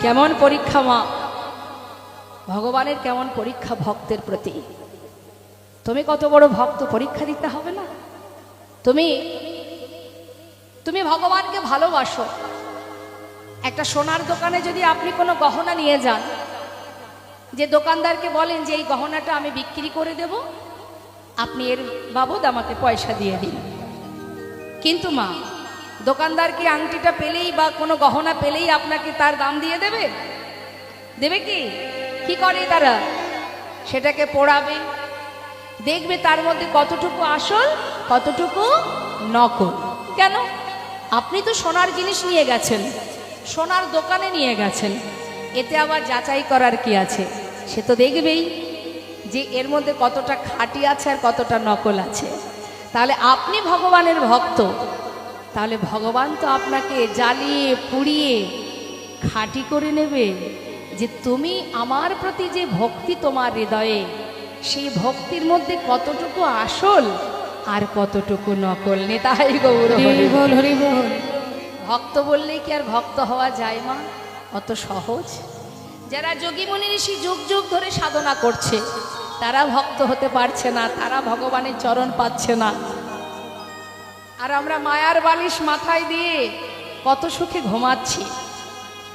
কেমন পরীক্ষা মা, ভগবানের কেমন পরীক্ষা ভক্তের প্রতি। তুমি কত বড় ভক্ত, পরীক্ষা দিতে হবে না? তুমি তুমি ভগবানকে ভালোবাসো। একটা সোনার দোকানে যদি আপনি কোনো গহনা নিয়ে যান, যে দোকানদারকে বলেন যে এই গহনাটা আমি বিক্রি করে দেব, আপনি এর বাবদ আমাকে পয়সা দিয়ে দিন। কিন্তু মা, দোকানদার কি আংটিটা পেলেই বা কোনো গহনা পেলেই আপনাকে তার দাম দিয়ে দেবে? দেবে কি? কি করে তারা? সেটাকে পোড়াবে, দেখবে তার মধ্যে কতটুকু আসল কতটুকু নকল। কেন? আপনি তো সোনার জিনিস নিয়ে গেছেন, সোনার দোকানে নিয়ে গেছেন, এতে আবার যাচাই করার কি আছে? সে তো দেখবেই যে এর মধ্যে কতটা খাঁটি আছে আর কতটা নকল আছে। তাহলে আপনি ভগবানের ভক্ত, তাহলে ভগবান তো আপনাকে জ্বালিয়ে পুড়িয়ে খাঁটি করে নেবে, যে তুমি আমার প্রতি যে ভক্তি তোমার হৃদয়ে, সেই ভক্তির মধ্যে কতটুকু আসল আর কতটুকু নকল। নেতাই গৌর হরি বল, হরি বল। ভক্ত বললেই কি আর ভক্ত হওয়া যায় মা? অত সহজ? যারা যোগী মুনি ঋষি যুগ যুগ ধরে সাধনা করছে, তারা ভক্ত হতে পারছে না, তারা ভগবানের চরণ পাচ্ছে না। আর আমরা মায়ার বালিশ মাথায় দিয়ে কত সুখে ঘুমাচ্ছি।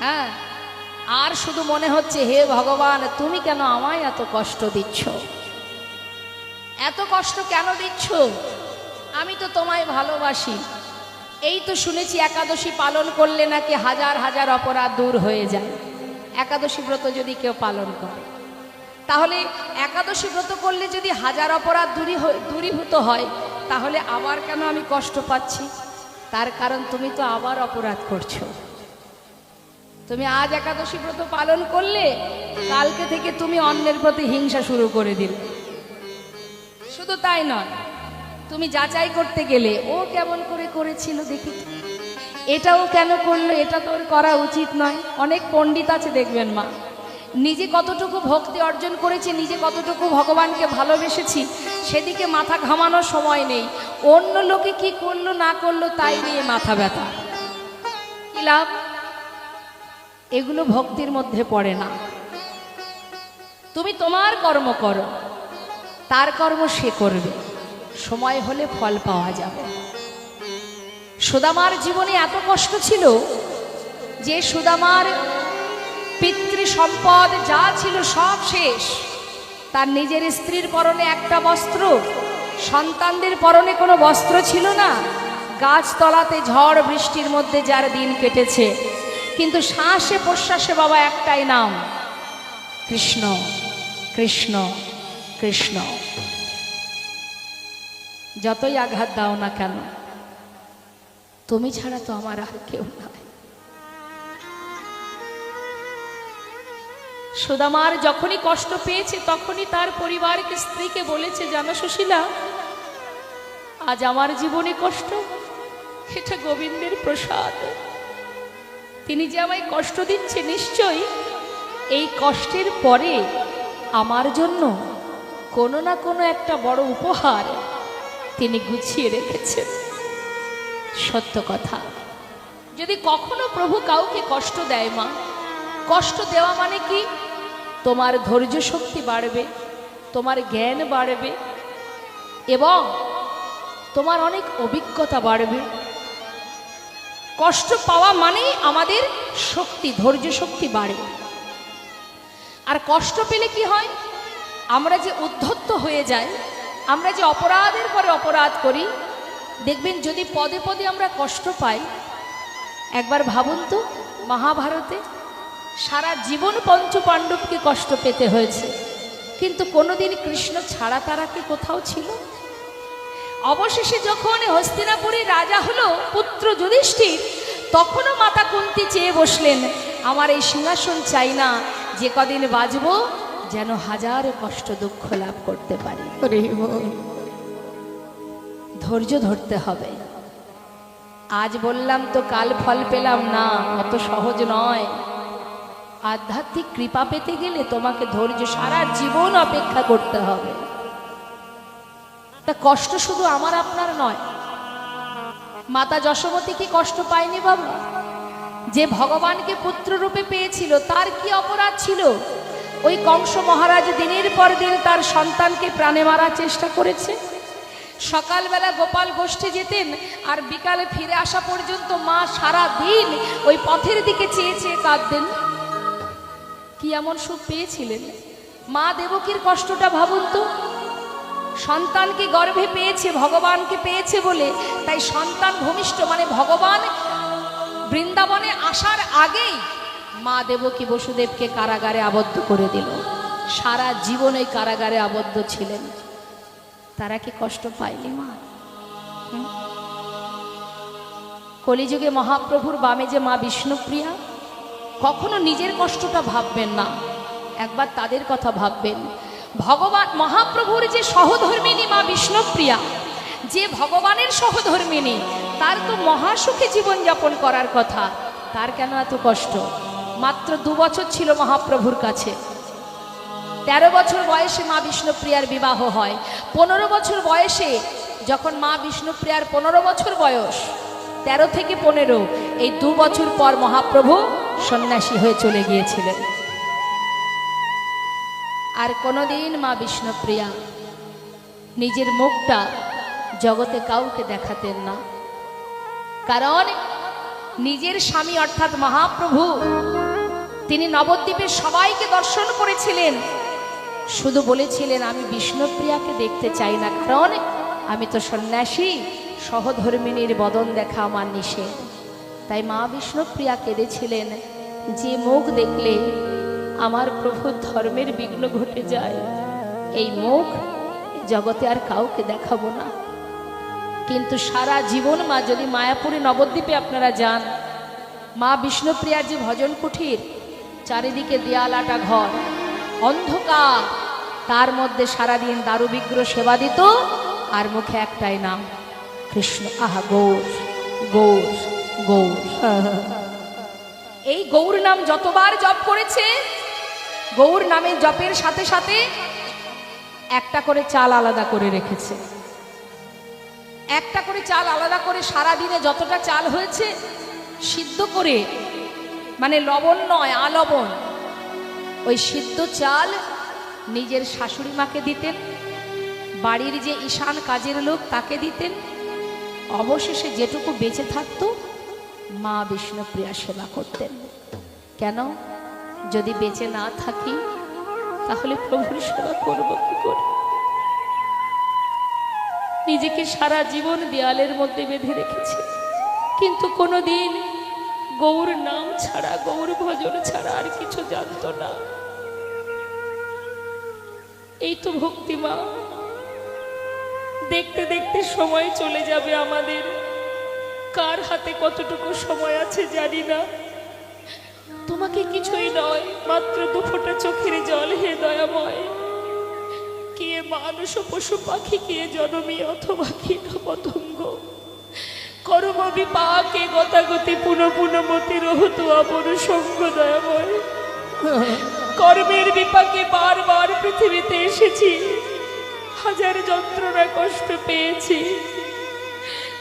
হ্যাঁ, আর শুধু মনে হচ্ছে হে ভগবান, তুমি কেন আমায় এত কষ্ট দিচ্ছ? এত কষ্ট কেন দিচ্ছ? আমি তো তোমায় ভালোবাসি। এই তো শুনেছি একাদশী পালন করলে নাকি হাজার হাজার অপরাধ দূর হয়ে যায়। একাদশী ব্রত যদি কেউ পালন করে, তাহলে একাদশী ব্রত করলে যদি হাজার অপরাধ দূরীভূত হয়, তাহলে আবার কেন আমি কষ্ট পাচ্ছি? তার কারণ তুমি তো আবার অপরাধ করছো। তুমি আজ একাদশী ব্রত পালন করলে, কালকে থেকে তুমি অন্যের প্রতি হিংসা শুরু করে দিলে। শুধু তাই নয়, তুমি যাচাই করতে গেলে ও কেমন করে করেছিল দেখি, এটাও কেন করলো, এটা তোর করা উচিত নয়। অনেক পণ্ডিত আছে দেখবেন মা, নিজে কতটুকু ভক্তি অর্জন করেছি, নিজে কতটুকু ভগবানকে ভালোবেসেছি, সেদিকে মাথা ঘামানোর সময় নেই। অন্য লোকে কি করলো না করলো তাই নিয়ে মাথা ব্যথা, কি লাভ? এগুলো ভক্তির মধ্যে পড়ে না। তুমি তোমার কর্ম করো, তার কর্ম সে করবে, সময় হলে ফল পাওয়া যাবে। সুদামার জীবনে এত কষ্ট ছিল যে সুদামার পিতৃ সম্পদ যা ছিল সব শেষ। তার নিজের স্ত্রীর পরনে একটা বস্ত্র, সন্তানদের পরনে কোনো বস্ত্র ছিল না। গাছতলাতে ঝড় বৃষ্টির মধ্যে যার দিন কেটেছে, কিন্তু শ্বাসে প্রশ্বাসে বাবা একটাই নাম, কৃষ্ণ কৃষ্ণ কৃষ্ণ। যতই আঘাত দাও না কেন, তুমি ছাড়া তো আমার আর কেউ নাই। সুদামার যখনই কষ্ট পেয়েছে, তখনই তার পরিবারকে, স্ত্রীকে বলেছে, জানো সুশীলা, আজ আমার জীবনে কষ্ট, এটা গোবিন্দের প্রসাদ। তিনি যে আমায় কষ্ট দিচ্ছে, নিশ্চয়ই এই কষ্টের পরে আমার জন্য কোনো না কোনো একটা বড় উপহার তিনি গুছিয়ে রেখেছেন। সত্য কথা, যদি কখনো প্রভু কাউকে কষ্ট দেয় মা, কষ্ট দেওয়া মানে কি? তোমার ধৈর্য শক্তি বাড়বে, তোমার জ্ঞান বাড়বে এবং তোমার অনেক অভিজ্ঞতা বাড়বে। কষ্ট পাওয়া মানেই আমাদের শক্তি, ধৈর্য শক্তি বাড়ে। আর কষ্ট পেলে কি হয়? আমরা যে উদ্ধত্ত হয়ে যাই, আমরা যে অপরাধের পরে অপরাধ করি, দেখবেন যদি পদে পদে আমরা কষ্ট পাই। একবার ভাবুন তো, মহাভারতে সারা জীবন পঞ্চপাণ্ডবকে কষ্ট পেতে হয়েছে, কিন্তু কোনোদিন কৃষ্ণ ছাড়া তারা কি কোথাও ছিল? অবশেষে যখন হস্তিনাপুরে রাজা হলো পুত্র যুধিষ্ঠির, তখনও মাতা কুন্তী চেয়ে বসলেন, আমার এই সিংহাসন চাই না, যে কদিন বাঁচব যেন হাজার কষ্ট দুঃখ লাভ করতে পারি। ধৈর্য ধরতে হবে। আজ বললাম তো কাল ফল পেলাম না, অত সহজ নয়। আধ্যাত্মিক কৃপা পেতে গেলে তোমাকে ধৈর্য সারা জীবন অপেক্ষা করতে হবে। তা কষ্ট শুধু আমার আপনার নয়। মাতা যশোমতী কি কষ্ট পায়নি বাবা? যে ভগবানকে পুত্র রূপে পেয়েছিল তার কি অপরাধ ছিল? ওই কংস মহারাজ দিনের পর দিন তার সন্তানকে প্রাণে মারার চেষ্টা করেছে। সকালবেলা গোপাল গোষ্ঠে যেতেন আর বিকালে ফিরে আসা পর্যন্ত মা সারা দিন ওই পথের দিকে চেয়ে চেয়ে কাঁদতেন। কি এমন সুখ পেয়েছিলেন? মা দেবকীর কষ্টটা ভাবুন তো। সন্তানকে গর্ভে পেয়েছে, ভগবানকে পেয়েছে বলে, তাই সন্তান ভূমিষ্ঠ মানে ভগবান বৃন্দাবনে আসার আগেই মা দেবকী বসুদেবকে কারাগারে আবদ্ধ করে দিল। সারা জীবন ওই কারাগারে আবদ্ধ ছিলেন। তারা কি কষ্ট পায়নি মা? কলিযুগে মহাপ্রভুর বামে যে মা বিষ্ণুপ্রিয়া, কখনো নিজের কষ্টটা ভাববেন না, একবার তাদের কথা ভাববেন। ভগবান মহাপ্রভুর যে সহধর্মিনী মা বিষ্ণুপ্রিয়া, যে ভগবানের সহধর্মিনী, তার তো মহাসুখে জীবনযাপন করার কথা, তার কেন এত কষ্ট? মাত্র 2 বছর ছিল মহাপ্রভুর কাছে। 13 বছর বয়সে মা বিষ্ণুপ্রিয়ার বিবাহ হয়। 15 বছর বয়সে, যখন মা বিষ্ণুপ্রিয়ার 15 বছর বয়স, 13 থেকে 15, এই 2 বছর পর মহাপ্রভু সন্ন্যাসী হয়ে চলে গিয়েছিলেন। আর কোনোদিন মা বিষ্ণুপ্রিয়া নিজের মুখটা জগতে কাউকে দেখাতেন না, কারণ নিজের স্বামী অর্থাৎ মহাপ্রভু তিনি নবদ্বীপের সবাইকে দর্শন করেছিলেন, শুধু বলেছিলেন আমি বিষ্ণুপ্রিয়াকে দেখতে চাই না, কারণ আমি তো সন্ন্যাসী, সহধর্মিনীর বদন দেখা আমার নিষেধ। তাই মা বিষ্ণুপ্রিয়া কেঁদেছিলেন, যে মুখ দেখলে আমার প্রভুর ধর্মের বিঘ্ন ঘটে যায়, এই মুখ জগতে আর কাউকে দেখাবো না। কিন্তু সারা জীবন মা, যদি মায়াপুরী নবদ্বীপে আপনারা যান, মা বিষ্ণুপ্রিয়ার যে ভজন কুঠির, চারিদিকে দেয়াল আটা ঘর, অন্ধকার, তার মধ্যে সারাদিন দারু বিগ্রহ সেবা দিত, আর মুখে একটাই নাম, কৃষ্ণ। আহা, গৌর গৌর গৌর। এই গৌর নাম যতবার জপ করেছে, গৌর নামে জপের সাথে সাথে একটা করে চাল আলাদা করে রেখেছে। একটা করে চাল আলাদা করে সারাদিনে যতটা চাল হয়েছে সিদ্ধ করে, মানে লবণ নয়, আলবণ, ওই সিদ্ধ চাল নিজের শাশুড়ি মাকে দিতেন, বাড়ির যে ঈশান কাজের লোক তাকে দিতেন, অবশেষে যেটুকু বেঁচে থাকতো মা বিষ্ণুপ্রিয়া সেবা করতেন। কেন? যদি বেঁচে না থাকি তাহলে প্রভুর সেবা করব কি করে? নিজেকে সারা জীবন দেয়ালের মধ্যে বেঁধে রেখেছে, কিন্তু কোনোদিন গৌর নাম ছাড়া, গৌর ভজন ছাড়া আর কিছু জানতো না। এই তো ভক্তি মা। দেখতে দেখতে সময় চলে যাবে আমাদের, কার হাতে কতটুকু সময় আছে জানি না। তোমাকে কিছুই নয়, মাত্র 2 ফোঁটা চোখের জল, হে দয়াময়। কে মানুষ পশু পাখি, কে জনমী অথবা কীট পতঙ্গ, কর্ম বিপাকে গতাগতি পুনঃ পুনঃ মতি রহত আপন সঙ্গ। দয়াময়, কর্মের বিপাকে বারবার পৃথিবীতে এসেছি, হাজার যন্ত্রণা কষ্ট পেয়েছি।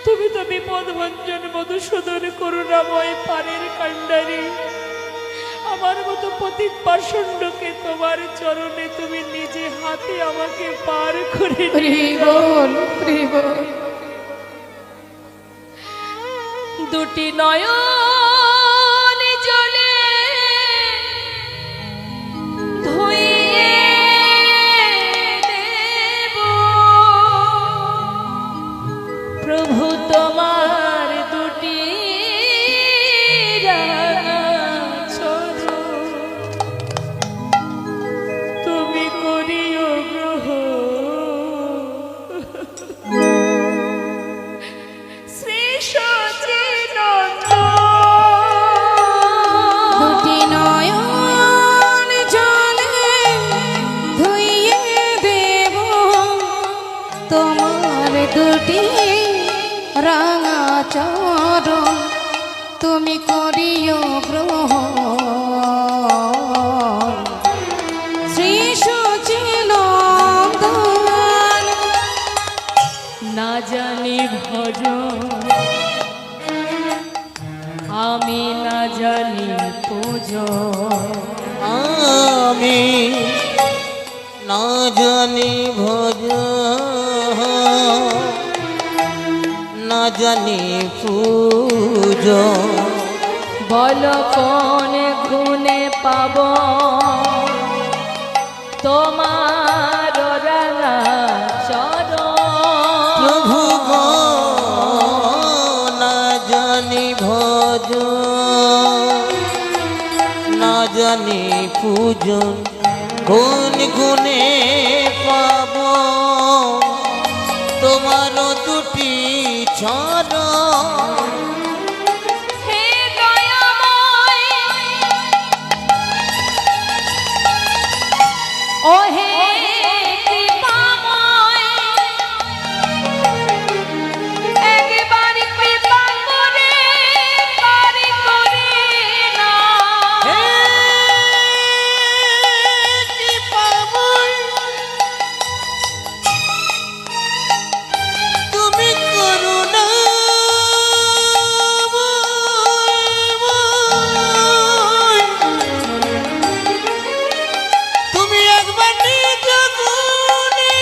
তুমি তো বিপদ ভঞ্জন মধুসূদন করুণাময় পারের কাণ্ডারি, আমার মতো পতিত পাষণ্ডকে তোমার চরণে তুমি নিজে হাতে আমাকে পার করে দুটি নয়ন জলে ধুইয়ে দেব প্রভু তোমার দুটি তুমি করিও গ্রহ। শ্রী সচিনন্দন আমি না জানি ভজ না জানি পূজ বল কোন গুণে পাব তোমার রাঙা চরণ। প্রভু গো না জানি ভজ না জানি পূজন কোন গুণে পাব তোমার দুটি চরণ। হে দয়াময় ও হে কৃপাময়, একবার কৃপা করে তারি করে না। তুমি করুণা তুমি একবার নিজ গুণে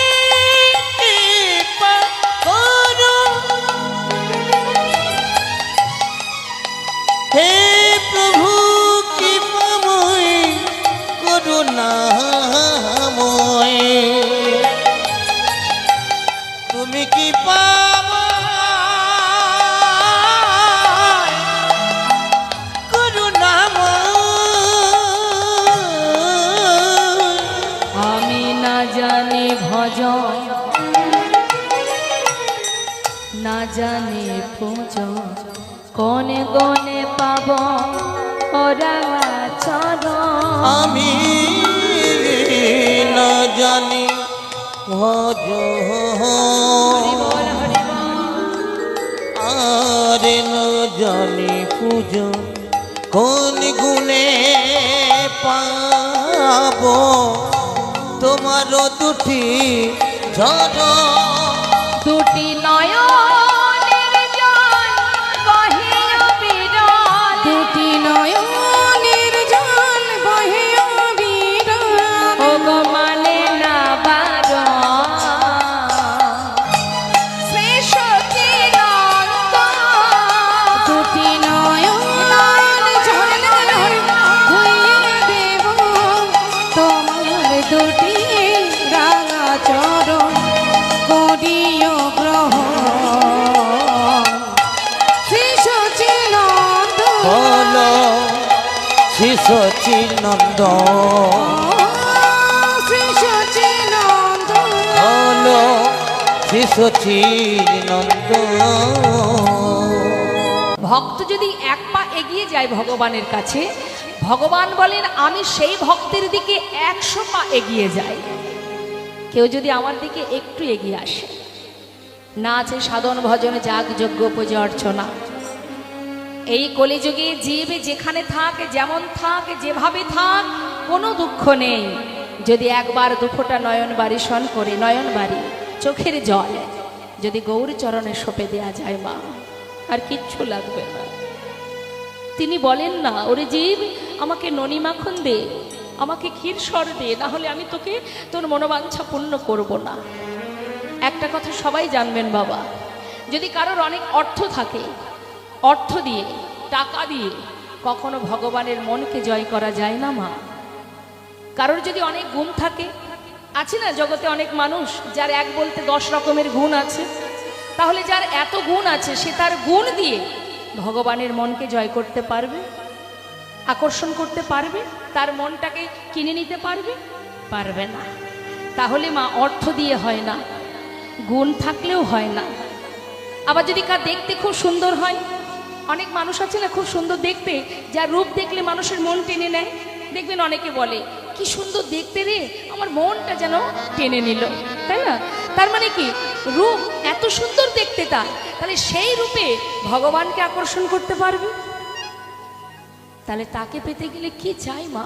কৃপা করো। হে প্রভু কৃপাময় করুণাময় তুমি কি আমি না জানি ভজন না জানি পূজন কোন গনে পাব ওরা চরণ। আমি না জানি ভজ হরি বল হরি বল। আর না জানি পূজন কোন গুণে পাব তোমার দুটি চরণ। দুটি নয়নের জল বহিয়া বিরল, দুটি নয়নের জল বহিয়া বিরল, ও গো মানে না বারণ শ্রী সচিদানন্দ। দুটি নয়নের জল ধুইয়ে দেব তোমার দুটি রাঙা চরণ, করিও গ্রহণ শ্রী সচিদানন্দ। বলো শ্রী সচিদানন্দ শ্রী সচিদানন্দ। বলো শ্রী সচিদানন্দ। ভক্ত যদি এক পা এগিয়ে যায় ভগবানের কাছে, ভগবান বলেন আমি সেই ভক্তের দিকে 100 পা এগিয়ে যাই। কেউ যদি আমার দিকে একটু এগিয়ে আসে, না আছে সাধন ভজন যাগ যজ্ঞ পূজা অর্চনা, এই কলিযুগে জীব যেখানে থাক যেমন থাক যেভাবে থাক কোনো দুঃখ নেই। যদি একবার দুঃখটা নয়ন বারিশন করে, নয়ন বাড়ি চোখের জল যদি গৌর চরণে সঁপে দেয়া যায় মা, আর কিচ্ছু লাগবে না। তিনি বলেন না ওরে জীব আমাকে ননি মাখন দে, আমাকে ক্ষীর সর দে, না হলে আমি তোকে তোর মনোবাঞ্ছা পূর্ণ করব না। একটা কথা সবাই জানবেন বাবা, যদি কারোর অনেক অর্থ থাকে, অর্থ দিয়ে টাকা দিয়ে কখনো ভগবানের মনকে জয় করা যায় না মা। কারোর যদি অনেক গুণ থাকে, আছে না জগতে অনেক মানুষ যার এক বলতে 10 রকমের গুণ আছে, তাহলে যার এত গুণ আছে সে তার গুণ দিয়ে ভগবানের মনকে জয় করতে পারবে, আকর্ষণ করতে পারবে, তার মনটাকে কিনে নিতে পারবে? পারবে না। তাহলে মা অর্থ দিয়ে হয় না, গুণ থাকলেও হয় না। আবার যদি কার দেখতে খুব সুন্দর হয়, অনেক মানুষ আছে না খুব সুন্দর দেখতে, যার রূপ দেখলে মানুষের মন টেনে নেয়, দেখবেন অনেকে বলে কি সুন্দর দেখতে রে, আমার মনটা যেন টেনে নিল, তাই না? তার মানে কি রূপ এত সুন্দর দেখতে তার, তাহলে সেই রূপে ভগবানকে আকর্ষণ করতে পারবে। তাহলে তাকে পেতে গেলে কি চাই মা?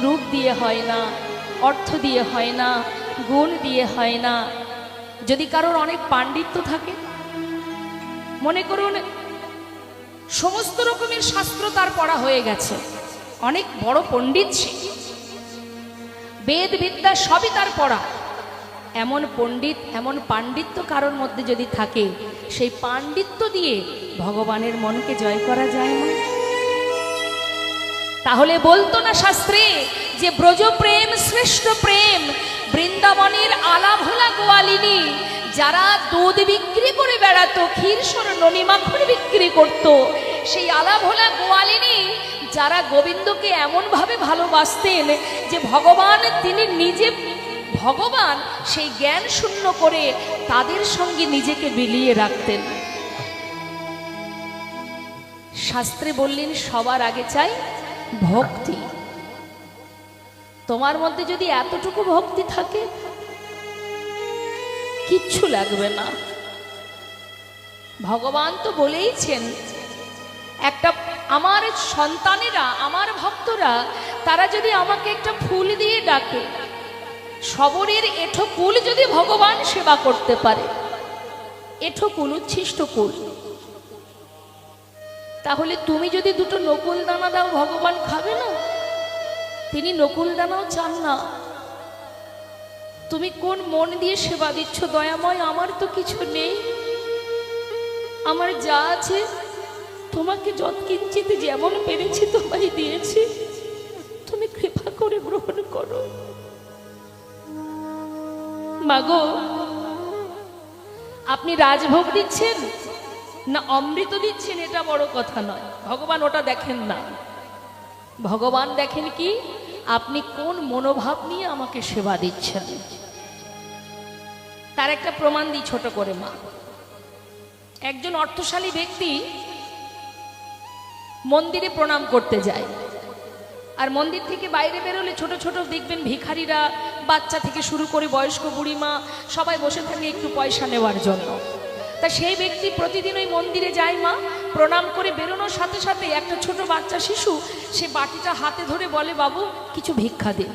রূপ দিয়ে হয় না, অর্থ দিয়ে হয় না, গুণ দিয়ে হয় না। যদি কারোর অনেক পাণ্ডিত্য থাকে, মনে করুন সমস্ত রকমের শাস্ত্র তার পড়া হয়ে গেছে, অনেক বড় পণ্ডিত সে, বেদ বিদ্যা সবই তার পড়া। এমন পণ্ডিত, এমন পাণ্ডিত্য কারোর মধ্যে যদি থাকে, সেই পাণ্ডিত্য দিয়ে ভগবানের মনকে জয় করা যায় না? তাহলে বলতো না শাস্ত্রে যে ব্রজ প্রেম শ্রেষ্ঠ প্রেম, বৃন্দাবনের আলাভোলা গোয়ালিনী যারা দুধ বিক্রি করে বেড়াতো, ক্ষীরসর ননি মাখন বিক্রি করত, সেই আলাভোলা গোয়ালিনী যারা গোবিন্দকে এমনভাবে ভালোবাসতেন যে ভগবান তিনি নিজে ভগবান, সেই জ্ঞান শূন্য করে তাদের সঙ্গে নিজেকে বিলিয়ে রাখতেন। শাস্ত্রে বললেন সবার আগে চাই ভক্তি। তোমার মধ্যে যদি এতটুকু ভক্তি থাকে, কিচ্ছু লাগবে না। ভগবান তো বলেইছেন, একটা আমার সন্তানেরা, আমার ভক্তরা, তারা যদি আমাকে একটা ফুল দিয়ে ডাকে, শবরের এঠো কুল যদি ভগবান সেবা করতে পারে, এঠো কুল, উচ্ছিষ্ট কুল, তাহলে তুমি যদি দুটো নকুল দানা দাও, ভগবান খাবে না? তিনি নকুল দানাও চান না। তুমি কোন মন দিয়ে সেবা দিচ্ছ? দয়াময়, আমার তো কিছু নেই, আমার যা আছে তোমাকে যৎকিঞ্চিত যেমন পেরেছি তোমায় দিয়েছি, তুমি কৃপা করে গ্রহণ করো। মাগো, আপনি রাজভোগ দিচ্ছেন না অমৃত দিচ্ছেন এটা বড় কথা নয়, ভগবান ওটা দেখেন না। ভগবান দেখেন কি আপনি কোন মনোভাব নিয়ে আমাকে সেবা দিচ্ছেন। তার একটা প্রমাণ দিই ছোট করে। মা, একজন অর্থশালী ব্যক্তি মন্দিরে প্রণাম করতে যায়, আর মন্দির থেকে বাইরে বেরোলে ছোট ছোট দেখবেন ভিখারিরা, বাচ্চা থেকে শুরু করে বয়স্ক বুড়িমা সবাই বসে থাকে একটু পয়সা নেওয়ার জন্য। তা সেই ব্যক্তি প্রতিদিন ওই মন্দিরে যায়। মা, প্রণাম করে বেরোনোর সাথে সাথে একটা ছোট বাচ্চা শিশু সে বাটিটা হাতে ধরে বলে, বাবু কিছু ভিক্ষা দিন।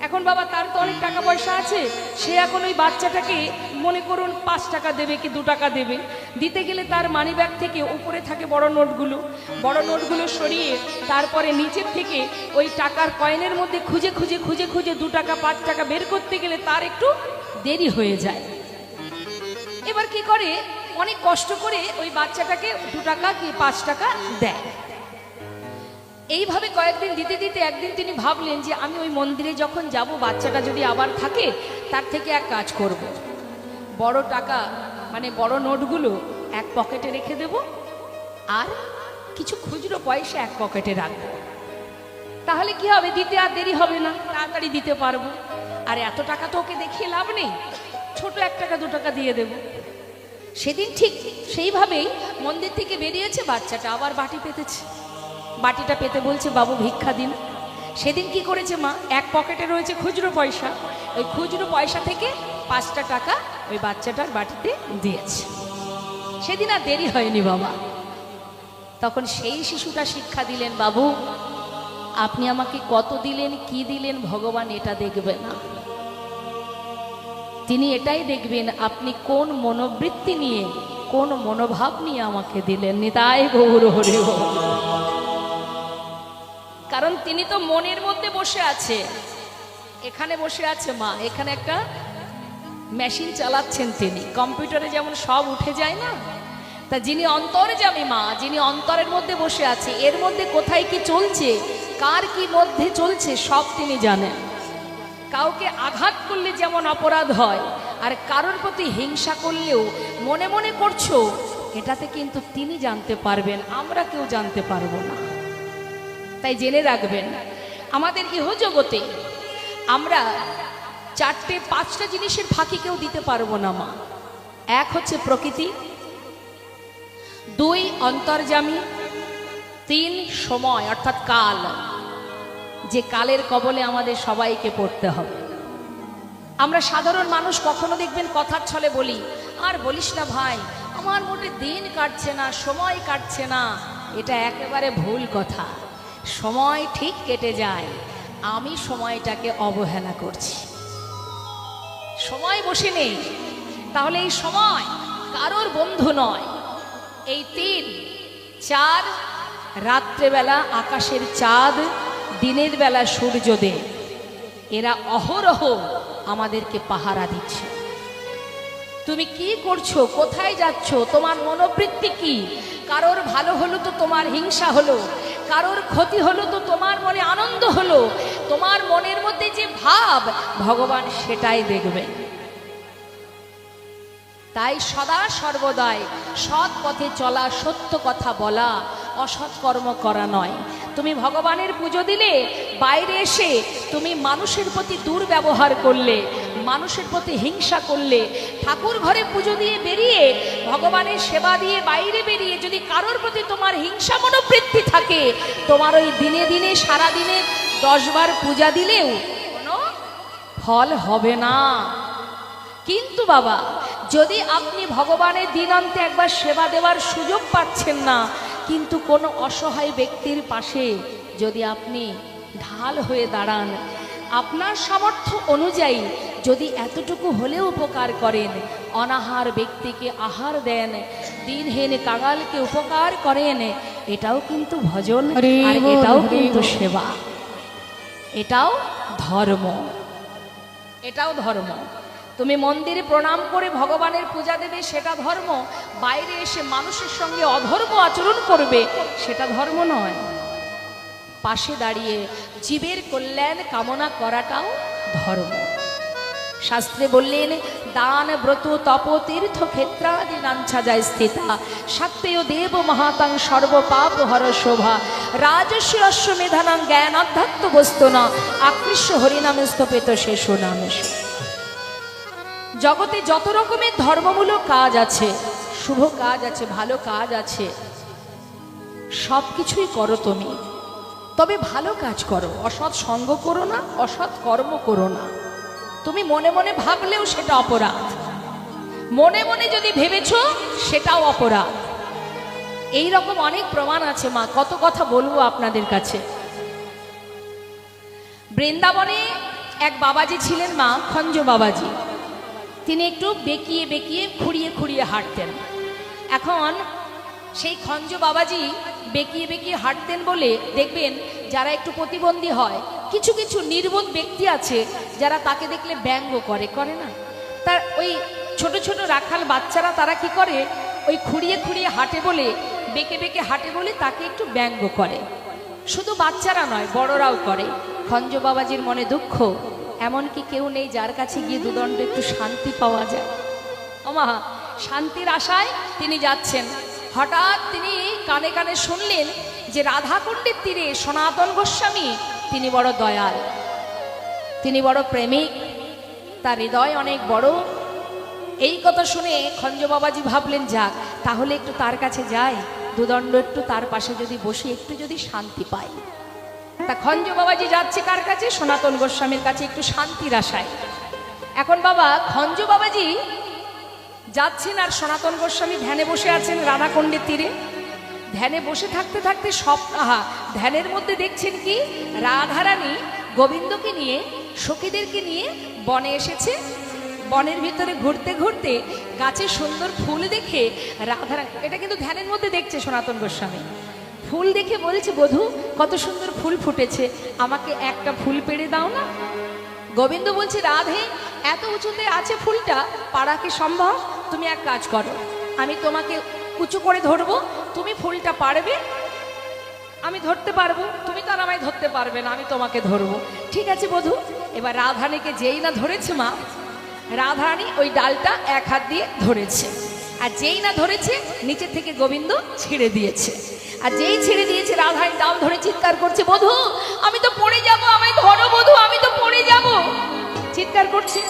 এখন বাবা তার তো অনেক টাকা পয়সা আছে, সে এখন ওই বাচ্চাটাকে মনে করুন 5 টাকা দেবে কি 2 টাকা দেবে, দিতে গেলে তার মানি ব্যাগ থেকে উপরে থাকে বড় নোটগুলো সরিয়ে তারপরে নিচের থেকে ওই টাকার কয়েনের মধ্যে খুঁজে খুঁজে খুঁজে খুঁজে 2 টাকা 5 টাকা বের করতে গেলে তার একটু দেরি হয়ে যায়। এবার কি করে, অনেক কষ্ট করে ওই বাচ্চাটাকে 2 টাকা কি 5 টাকা দেয়। এইভাবে কয়েকদিন দিতে দিতে একদিন তিনি ভাবলেন যে আমি ওই মন্দিরে যখন যাব, বাচ্চাটা যদি আবার থাকে, তার থেকে এক কাজ করব, বড় টাকা মানে বড় নোটগুলো এক পকেটে রেখে দেব, আর কিছু খুচরো পয়সা এক পকেটে রাখবো। তাহলে কি হবে, দিতে আর দেরি হবে না, তাড়াতাড়ি দিতে পারবো। আর এত টাকা তো ওকে দেখিয়ে লাভ নেই, ছোট 1 টাকা 2 টাকা দিয়ে দেব। সেদিন ঠিক সেইভাবেই মন্দির থেকে বেরিয়েছে, বাচ্চাটা আবার বাটি পেতেছে, বাটিটা পেতে বলছে, বাবু ভিক্ষা দিন। সেদিন কি করেছে মা, এক পকেটে রয়েছে খুচরো পয়সা, ওই খুচরো পয়সা থেকে 5টা টাকা ওই বাচ্চাটার বাটিতে দিয়েছে। সেদিন আর দেরি হয়নি বাবা। তখন সেই শিশুটা শিক্ষা দিলেন, বাবু আপনি আমাকে কত দিলেন, কি দিলেন, ভগবান এটা দেখবে না, তিনি এটাই দেখবেন আপনি কোন মনোবৃত্তি নিয়ে, কোন মনোভাব নিয়ে আমাকে দিলেন। নিতাই গৌর হরি বল। কারণ তিনি তো মনের মধ্যে বসে আছে, এখানে বসে আছে মা, এখানে একটা মেশিন চালাচ্ছেন তিনি, কম্পিউটারে যেমন সব উঠে যায় না, তা যিনি অন্তর্যামী মা, যিনি অন্তরের মধ্যে বসে আছে, এর মধ্যে কোথায় কি চলছে, কার কি মধ্যে চলছে সব তিনি জানেন। কাউকে আঘাত করলে যেমন অপরাধ হয়, আর কারোর প্রতি হিংসা করলেও মনে মনে করছো, এটাতে কিন্তু তিনি জানতে পারবেন, আমরা কেউ জানতে পারবো না। তাই জেনে রাখবেন, আমাদের ইহজগতে আমরা 4-5টা জিনিসের ফাঁকি কেউ দিতে পারবো না মা। 1 হচ্ছে প্রকৃতি, 2 অন্তর্যামী, 3 সময় অর্থাৎ কাল, যে কালের কবলে আমাদের সবাইকে পড়তে হবে। আমরা সাধারণ মানুষ কখনো দেখবেন কথার ছলে বলি, আর বলিস না ভাই, আমার মোটে দিন কাটছে না, সময় কাটছে না। এটা একেবারে ভুল কথা। সময় ঠিক কেটে যায়, আমি সময়টাকে অবহেলা করছি। সময় বসে নেই, তাহলে এই সময় কারোর বন্ধু নয়। এই 3, 4, রাত্রেবেলা আকাশের চাঁদ, দিনের বেলা সূর্যদেব, এরা অহরহ আমাদেরকে পাহারা দিচ্ছে। তুমি কি করছো, কোথায় যাচ্ছ, তোমার মনোবৃত্তি কি? কারোর ভালো হলো তো তোমার হিংসা হলো, কারোর ক্ষতি হলো তো তোমার মনে আনন্দ হলো। তোমার মনের মধ্যে যে ভাব ভগবান সেটাই দেখবেন। তাই সদা সর্বদাই সৎ পথে চলা, সত্য কথা বলা, অসৎ কর্ম করা নয়। তুমি ভগবানের পুজো দিলে, বাইরে এসে তুমি মানুষের প্রতি দুর্ব্যবহার করলে, মানুষের প্রতি হিংসা করলে, ঠাকুর ঘরে পুজো দিয়ে বেরিয়ে, ভগবানের সেবা দিয়ে বাইরে বেরিয়ে যদি কারোর প্রতি তোমার হিংসা মনোবৃত্তি থাকে, তোমার ওই দিনে দিনে সারা দিনে 10 বার পূজা দিলেও কোনো ফল হবে না। কিন্তু বাবা, যদি আপনি ভগবানের দিনান্তে একবার সেবা দেওয়ার সুযোগ পাচ্ছেন না, কিন্তু কোনো অসহায় ব্যক্তির পাশে যদি আপনি ঢাল হয়ে দাঁড়ান, আপনার সামর্থ্য অনুযায়ী যদি এতটুকু হলেও উপকার করেন, অনাহার ব্যক্তিকে আহার দেন, দিনহীন কাঙালকে উপকার করেন, এটাও কিন্তু ভজন, আর এটাও কিন্তু সেবা, এটাও ধর্ম, এটাও ধর্ম। তুমি মন্দিরে প্রণাম করে ভগবানের পূজা দেবে, সেটা ধর্ম। বাইরে এসে মানুষের সঙ্গে অধর্ম আচরণ করবে, সেটা ধর্ম নয়। পাশে দাঁড়িয়ে জীবের কল্যাণ কামনা করাটাও ধর্ম। শাস্ত্রে বললেন, দান ব্রত তপ তীর্থ ক্ষেত্রাদি নাঞ্ছা যায় স্থিতা, সাত্তেয় দেব মহাতাং সর্বপাপ হর শোভা, রাজস্বস্য মেধানাং জ্ঞান অধ্যাত্ম বস্তু না, আকৃষ্ট হরিনামে স্তপেত শেষ নামে। জগতে যত রকমের ধর্মমূলক কাজ আছে, শুভ কাজ আছে, ভালো কাজ আছে, সব কিছুই করো তুমি, তবে ভালো কাজ করো, অসৎ সঙ্গ করো না, অসৎ কর্ম করো না। তুমি মনে মনে ভাবলেও সেটা অপরাধ, মনে মনে যদি ভেবেছো সেটাও অপরাধ। এই রকম অনেক প্রমাণ আছে মা, কত কথা বলবো আপনাদের কাছে। বৃন্দাবনে এক বাবাজি ছিলেন মা, খঞ্জ বাবাজি। তিনি একটু বেঁকিয়ে বেঁকিয়ে খুঁড়িয়ে খুঁড়িয়ে হাঁটতেন। এখন সেই খঞ্জ বাবাজি বেঁকিয়ে বেঁকিয়ে হাঁটতেন বলে দেখবেন যারা একটু প্রতিবন্ধী হয়, কিছু কিছু নির্বোধ ব্যক্তি আছে যারা তাকে দেখলে ব্যঙ্গ করে, করে না? তার ওই ছোট ছোট রাখাল বাচ্চারা তারা কি করে, ওই খুঁড়িয়ে খুঁড়িয়ে হাঁটে বলে, বেঁকে বেঁকে হাঁটে বলে তাকে একটু ব্যঙ্গ করে। শুধু বাচ্চারা নয়, বড়রাও করে। খঞ্জ বাবাজির মনে দুঃখ, এমন কি কেউ নেই যার কাছে গিয়ে দুদণ্ড একটু শান্তি পাওয়া যায়? ওমা, শান্তির আশায় তিনি যাচ্ছেন। হঠাৎ তিনি কানে কানে শুনলেন যে রাধাকুণ্ডের তীরে সনাতন গোস্বামী, তিনি বড় দয়াল, তিনি বড় প্রেমিক, তার হৃদয় অনেক বড়। এই কথা শুনে খঞ্জ বাবাজি ভাবলেন, যাক তাহলে একটু তার কাছে যাই, দুদণ্ড একটু তার পাশে যদি বসে একটু যদি শান্তি পাই। তা খঞ্জ বাবাজি যাচ্ছে কার কাছে? সনাতন গোস্বামীর কাছে, একটু শান্তির আশায়। এখন বাবা, খঞ্জ বাবাজি যাচ্ছেন আর সনাতন গোস্বামী ধ্যানে বসে আছেন রাধাকুণ্ডের তীরে। ধ্যানে বসে থাকতে থাকতে ধ্যানের মধ্যে দেখছেন কি, রাধারানী গোবিন্দকে নিয়ে, সখীদেরকে নিয়ে বনে এসেছে। বনের ভিতরে ঘুরতে ঘুরতে গাছে সুন্দর ফুল দেখে রাধারানী, এটা কিন্তু ধ্যানের মধ্যে দেখছে সনাতন গোস্বামী, ফুল দেখে বলছে, বধূ কত সুন্দর ফুল ফুটেছে, আমাকে একটা ফুল পেড়ে দাও না। গোবিন্দ বলছে, রাধে এত উঁচুতে আছে ফুলটা, পাড়া কি সম্ভব? তুমি এক কাজ করো, আমি তোমাকে উঁচু করে ধরবো, তুমি ফুলটা পারবে, আমি ধরতে পারবো, তুমি তো আর আমায় ধরতে পারবে না, আমি তোমাকে ধরবো। ঠিক আছে বধূ। এবার রাধারানীকে যেই না ধরেছে মা, রাধারানী ওই ডালটা এক হাত দিয়ে ধরেছে, আর যেই না ধরেছে নিচে থেকে গোবিন্দ ছিঁড়ে দিয়েছে। আর যেই ছেড়ে দিয়েছে, রাধারানী ডাল ধরে চিৎকার করছে, বধূ আমি তো পড়ে যাব, আমায় ধরো বধূ, আমি তো পড়ে যাব, চিৎকার করছে।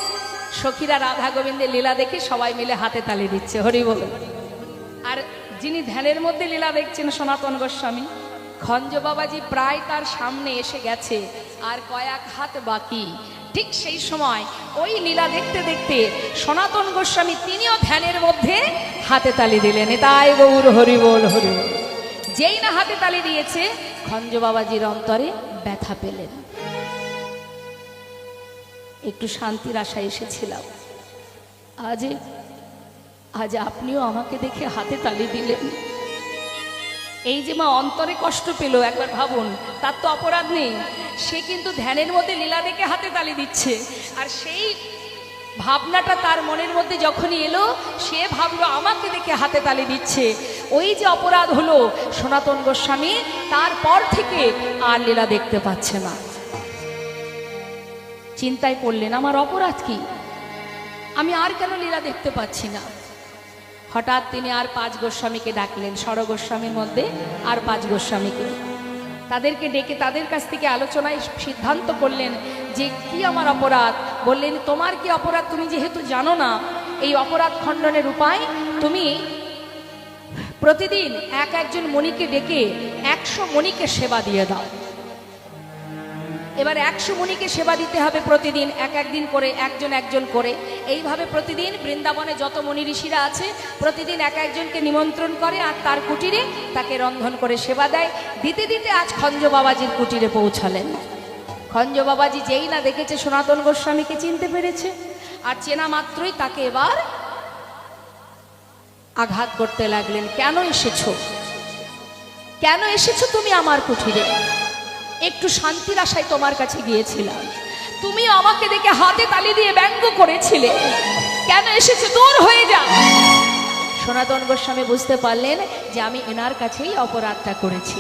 সখীরা রাধা গোবিন্দের লীলা দেখে সবাই মিলে হাতে তালি দিচ্ছে, হরি বল। আর যিনি ধ্যানের মধ্যে লীলা দেখছেন সনাতন গোস্বামী, খঞ্জ বাবাজি প্রায় তার সামনে এসে গেছে, আর কয়েক হাত বাকি। ঠিক সেই সময় ওই লীলা দেখতে দেখতে সনাতন গোস্বামী তিনিও ধ্যানের মধ্যে হাতে তালি দিলেন, তাই গৌর হরি বল, হরি বল। যেই না হাতে তালি দিয়েছে, খঞ্জ বাবাজির অন্তরে ব্যথা পেলেন। একটু শান্তির আশায় এসেছিলাম, আজ আপনিও আমাকে দেখে হাতে তালি দিলেন, এই যে মা অন্তরে কষ্ট পেল, একবার ভাবুন, তার তো অপরাধ নেই, সে কিন্তু ধ্যানের মধ্যে লীলা দেখে হাতে তালি দিচ্ছে। আর সেই ভাবনাটা তার মনের মধ্যে যখনই এলো, সে ভাবলো আমাকে দেখে হাতে তালি দিচ্ছে। ওই যে অপরাধ হলো, সনাতন গোস্বামী তারপর থেকে আর লীলা দেখতে পাচ্ছে না। চিন্তায় পড়লেন, আমার অপরাধ কি, আমি আর কেন লীলা দেখতে পাচ্ছি না। হঠাৎ তিনি আর 5 গোস্বামীকে ডাকলেন, ষড় গোস্বামীর মধ্যে আর 5 গোস্বামীকে, তাদেরকে ডেকে তাদের কাছ থেকে আলোচনায় সিদ্ধান্ত করলেন যে কি আমার অপরাধ। বললেন, তোমার কি অপরাধ তুমি যেহেতু জানো না, এই অপরাধ খণ্ডনের উপায় তুমি প্রতিদিন একজন মণিকে ডেকে 100 মণিকে সেবা দিয়ে দাও। এবার 100 মণিকে সেবা দিতে হবে প্রতিদিন, একদিন করে, একজন করে। এইভাবে প্রতিদিন বৃন্দাবনে যত মণি ঋষিরা আছে প্রতিদিন একজনকে নিমন্ত্রণ করে আর তার কুটিরে তাকে রন্ধন করে সেবা দেয়। দিতে দিতে আজ খঞ্জ বাবাজির কুটিরে পৌঁছালেন। খঞ্জ বাবাজি যেই না দেখেছে সনাতন গোস্বামীকে চিনতে পেরেছে, আর চেনা মাত্রই তাকে এবার আঘাত করতে লাগলেন। কেন এসেছো, কেন এসেছো তুমি আমার কুটিরে? একটু শান্তির আশায় তোমার কাছে গিয়েছিলাম, তুমি আমাকে দেখে হাতে তালি দিয়ে ব্যঙ্গ করেছিলে, কেন এসেছো? দূর হয়ে যাও। সনাতন গোস্বামী বুঝতে পারলেন যে আমি এনার কাছেই অপরাধটা করেছি।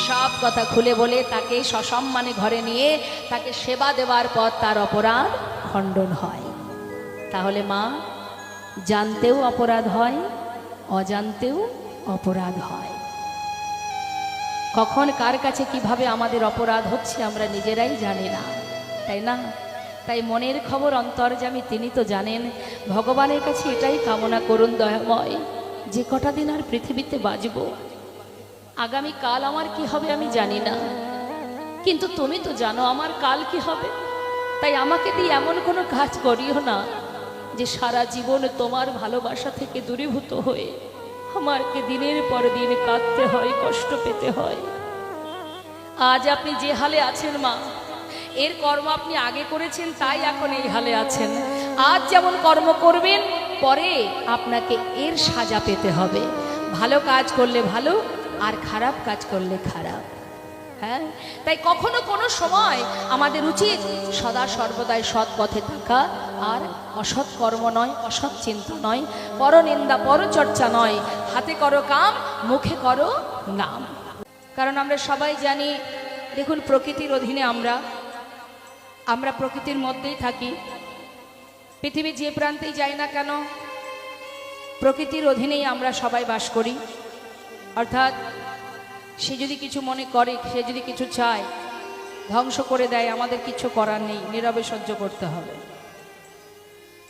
সব কথা খুলে বলে তাকে সসম্মানে ঘরে নিয়ে তাকে সেবা দেওয়ার পর তার অপরাধ খণ্ডন হয়। তাহলে মা, জানতেও অপরাধ হয়, অজান্তেও অপরাধ হয়। কখন কার কাছে কিভাবে আমাদের অপরাধ হচ্ছে আমরা নিজেরাই জানি না, তাই না? তাই মনের খবর অন্তর্যামী তিনি তো জানেন। ভগবানের কাছে এটাই কামনা করুন, দয়াময়, যে কটা দিন আর পৃথিবীতে বাঁচব, আগামী কাল আমার কি হবে আমি জানি না, কিন্তু তুমি তো জানো আমার কাল কি হবে। তাই আমাকে দিয়ে এমন কোনো কাজ করিও না যে সারা জীবন তোমার ভালোবাসা থেকে দূরীভূত হয়ে আমাকে দিনের পর দিন কাঁদতে হয়, কষ্ট পেতে হয়। আজ আপনি যে হালে আছেন মা, এর কর্ম আপনি আগে করেছেন তাই এখন এই হালে আছেন। আজ যেমন কর্ম করবেন, পরে আপনাকে এর সাজা পেতে হবে। ভালো কাজ করলে ভালো, আর খারাপ কাজ করলে খারাপ। হ্যাঁ, তাই কখনো কোনো সময় আমাদের উচিত সদা সর্বদাই সৎ পথে থাকা, আর অসৎ কর্ম নয়, অসৎ চিন্তা নয়, পরনিন্দা পরচর্চা নয়। হাতে করো কাম, মুখে করো নাম। কারণ আমরা সবাই জানি, দেখুন প্রকৃতির অধীনে আমরা প্রকৃতির মধ্যেই থাকি। পৃথিবীর যে প্রান্তেই যাই না কেন, প্রকৃতির অধীনেই আমরা সবাই বাস করি। অর্থাৎ সে যদি কিছু মনে করে, সে যদি কিছু চায়, ধ্বংস করে দেয়, আমাদের কিছু করার নেই, নীরবে সহ্য করতে হবে।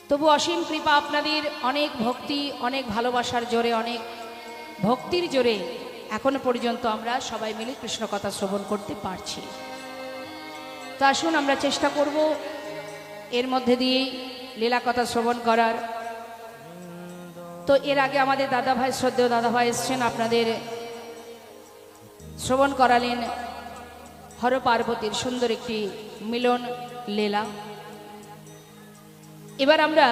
তবু অসীম কৃপা আপনাদের, অনেক ভক্তি, অনেক ভালোবাসার জোরে, অনেক ভক্তির জোরে এখনো পর্যন্ত আমরা সবাই মিলে কৃষ্ণ কথা শ্রবণ করতে পারছি। তো আসুন আমরা চেষ্টা করব এর মধ্যে দিয়েই লীলা কথা শ্রবণ করার। তো এর আগে আমাদের দাদাভাই, শ্রদ্ধেয় দাদাভাই এসছেন, আপনাদের শ্রবণ করালেন হর পার্বতীর সুন্দর একটি মিলন লীলা। এবার আমরা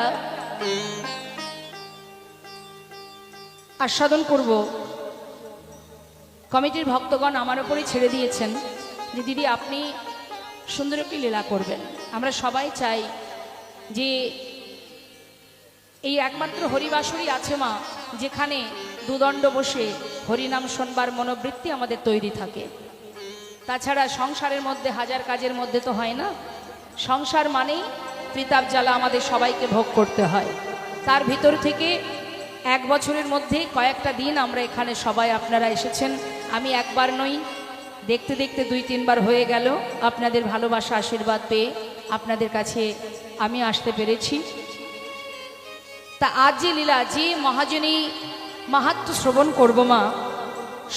আস্বাদন করব। কমিটির ভক্তগণ আমার ওপরই ছেড়ে দিয়েছেন যে দিদি আপনি সুন্দর একটি লীলা করবেন। আমরা সবাই চাই যে এই একমাত্র হরিবাসরই আছে মা, যেখানে দুদণ্ড বসে হরিনাম শোনবার মনোবৃত্তি আমাদের তৈরি থাকে। তাছাড়া সংসারের মধ্যে হাজার কাজের মধ্যে তো হয় না। সংসার মানেই ত্রিতাপ জ্বালা আমাদের সবাইকে ভোগ করতে হয়। তার ভিতর থেকে 1 বছরের মধ্যে কয়েকটা দিন আমরা এখানে সবাই আপনারা এসেছেন। আমি একবার নই, দেখতে দেখতে 2-3 বার হয়ে গেল। আপনাদের ভালোবাসা আশীর্বাদ পেয়ে আপনাদের কাছে আমি আসতে পেরেছি। তা আজ যে লীলা, যে মহাজনী মাহাত্ম্য শ্রবণ করব মা,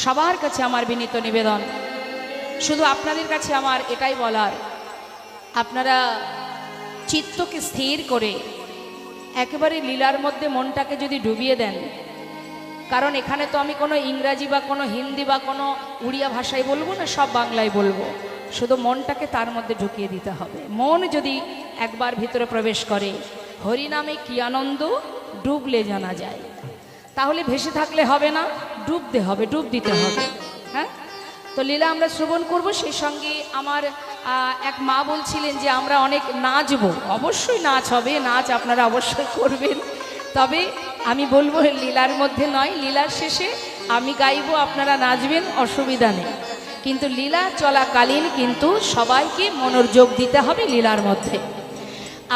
সবার কাছে আমার বিনীত নিবেদন, শুধু আপনাদের কাছে আমার এটাই বলার, আপনারা চিত্তকে স্থির করে একেবারে লীলার মধ্যে মনটাকে যদি ডুবিয়ে দেন, কারণ এখানে তো আমি কোনো ইংরাজি বা কোনো হিন্দি বা কোনো উড়িয়া ভাষায় বলবো না, সব বাংলায় বলবো। শুধু মনটাকে তার মধ্যে ঢুকিয়ে দিতে হবে। মন যদি একবার ভিতরে প্রবেশ করে, হরিনামে কি আনন্দ ডুবলে জানা যায়। তাহলে ভেসে থাকলে হবে না, ডুবতে হবে, ডুব দিতে হবে। তো লীলা আমরা শ্রবণ করব। সেই সঙ্গে আমার এক মা বলছিলেন যে আমরা অনেক নাচবো। অবশ্যই নাচ হবে, নাচ আপনারা অবশ্যই করবেন। তবে আমি বলবো লীলার মধ্যে নয়, লীলার শেষে আমি গাইবো, আপনারা নাচবেন, অসুবিধা নেই। কিন্তু লীলা চলাকালীন কিন্তু সবাইকে মনোযোগ দিতে হবে লীলার মধ্যে।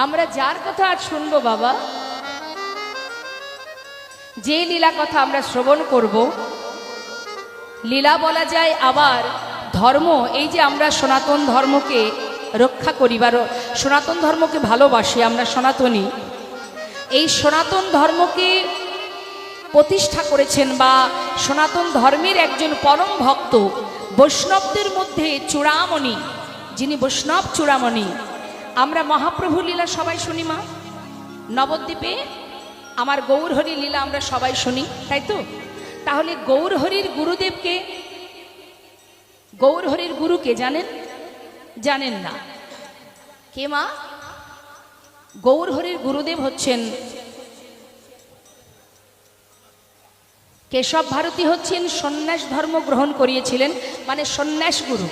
আমরা যার কথা আজ শুনবো বাবা, যে লীলা কথা আমরা শ্রবণ করব, লীলা বলা যায় আবার ধর্ম। এই যে আমরা সনাতন ধর্মকে রক্ষা করি বা সনাতন ধর্মকে ভালোবাসি, আমরা সনাতনী, এই সনাতন ধর্মকে প্রতিষ্ঠা করেছেন বা সনাতন ধর্মের একজন পরম ভক্ত, বৈষ্ণবদের মধ্যে চূড়ামণি, যিনি বৈষ্ণব চূড়ামণি। আমরা মহাপ্রভু লীলা সবাই শুনি মা, নবদ্বীপে আমার গৌরহরি লীলা আমরা সবাই শুনি, তাই তো? তাহলে গৌরহরির গুরুদেবকে, গৌরহরির গুরুকে জানেন? জানেন না? কে মা? গৌরহরির গুরুদেব হচ্ছেন কেশব ভারতী, হচ্ছেন সন্ন্যাস ধর্ম গ্রহণ করিয়েছিলেন, মানে সন্ন্যাস গুরু।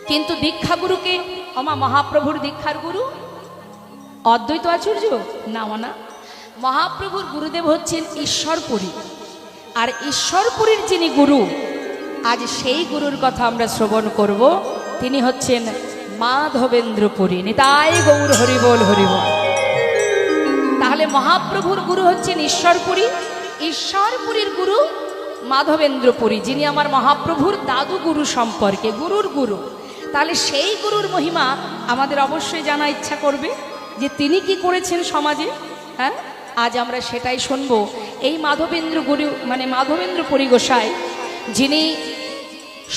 কিন্তু দীক্ষা গুরুকে, আমা মহাপ্রভুর দীক্ষার গুরু অদ্বৈত আচার্য না, না, মহাপ্রভুর গুরুদেব হচ্ছেন ঈশ্বরপুরী। আর ঈশ্বরপুরীর যিনি গুরু, আজ সেই গুরুর কথা আমরা শ্রবণ করব। তিনি হচ্ছেন মাধবেন্দ্রপুরী। নিতাই গৌর হরিবোল হরিবোল। তাহলে মহাপ্রভুর গুরু হচ্ছেন ঈশ্বরপুরী, ঈশ্বরপুরীর গুরু মাধবেন্দ্রপুরী, যিনি আমার মহাপ্রভুর দাদু গুরু সম্পর্কে, গুরুর গুরু। তাহলে সেই গুরুর মহিমা আমাদের অবশ্যই জানা ইচ্ছা করবে যে তিনি কি করেছেন সমাজে। হ্যাঁ, আজ আমরা সেটাই শুনব। এই মাধবেন্দ্র গুরু মানে মাধবেন্দ্রপুরী গোসাই, যিনি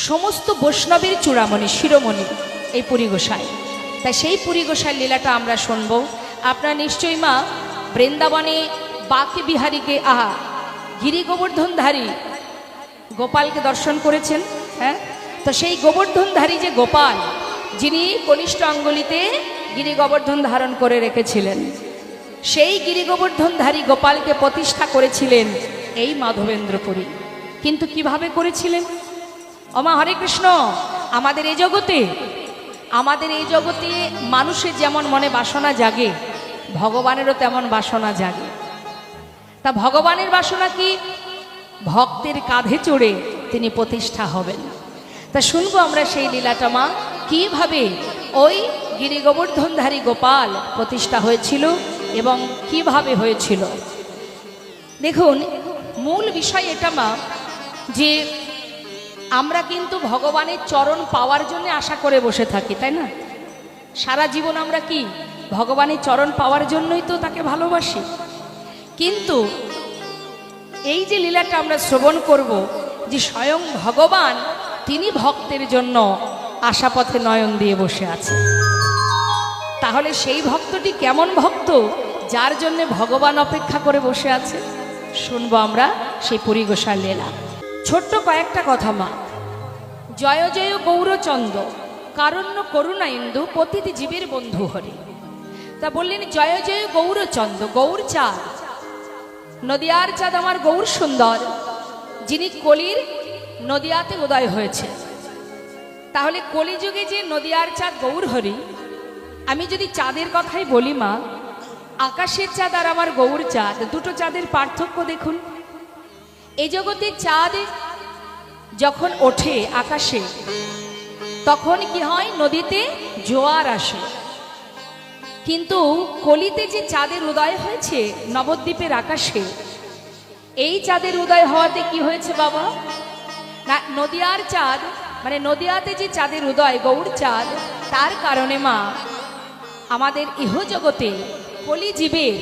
সমস্ত বৈষ্ণবের চূড়ামণি, শিরোমণি, এই পুরী গোসাই। তাই সেই পুরী গোসাই লীলাটা আমরা শুনব। আপনারা নিশ্চয়ই মা বৃন্দাবনে বাকি বিহারীকে, আহা, গিরি গোবর্ধনধারী গোপালকে দর্শন করেছেন। হ্যাঁ, তো সেই গোবর্ধনধারী যে গোপাল, যিনি কনিষ্ঠ অঙ্গুলিতে গিরি গোবর্ধন ধারণ করে রেখেছিলেন, সেই গিরি গোবর্ধনধারী গোপালকে প্রতিষ্ঠা করেছিলেন এই মাধবেন্দ্রপুরী। কিন্তু কিভাবে করেছিলেন? ওমা হরে কৃষ্ণ। আমাদের এই জগতে মানুষের যেমন মনে বাসনা জাগে, ভগবানেরও তেমন বাসনা জাগে। তা ভগবানের বাসনা কি? ভক্তের কাঁধে চড়ে তিনি প্রতিষ্ঠা হবেন। তা শুনবো আমরা সেই লীলাটা মা, কিভাবে ওই গিরি গোবর্ধনধারী গোপাল প্রতিষ্ঠা হয়েছিল এবং কিভাবে হয়েছিল। দেখুন, মূল বিষয় এটা মা, যে আমরা কিন্তু ভগবানের চরণ পাওয়ার জন্য আশা করে বসে থাকি, তাই না? সারা জীবন আমরা কি ভগবানের চরণ পাওয়ার জন্যই তো তাকে ভালোবাসি। কিন্তু এই যে লীলাটা আমরা শ্রবণ করব, যে স্বয়ং ভগবান তিনি ভক্তের জন্য আশাপথে নয়ন দিয়ে বসে আছে। তাহলে সেই ভক্তটি কেমন ভক্ত, যার জন্য ভগবান অপেক্ষা করে বসে আছে? শুনবো আমরা সেই পুরী গোসাই লীলা। ছোট্ট কয়েকটা কথা মা। জয় জয় গৌরচন্দ্র, কারণ্য করুণা ইন্দু, প্রতিটি জীবের বন্ধু হরি। তা বললেন জয় জয় গৌরচন্দ্র, গৌর চাঁদ, নদিয়ার চাঁদ আমার গৌর সুন্দর, যিনি কলির নদিয়াতে উদয় হয়েছে। তাহলে কলিযুগে যে নদিয়ার চাঁদ গৌর হরি, আমি যদি চাঁদের কথাই বলি মা, আকাশের চাঁদ আর আমার গৌর চাঁদ, দুটো চাঁদের পার্থক্য দেখুন। এই জগতে চাঁদ যখন ওঠে আকাশে, তখন কি হয়? নদীতে জোয়ার আসে। কিন্তু কলিতে যে চাঁদের উদয় হয়েছে নবদ্বীপের আকাশে, এই চাঁদের উদয় হওয়াতে কি হয়েছে বাবা? না, নদিয়ার চাঁদ মানে নদিয়াতে যে চাঁদের উদয় গৌর চাঁদ, তার কারণে মা আমাদের ইহজগতে কলিজীবের,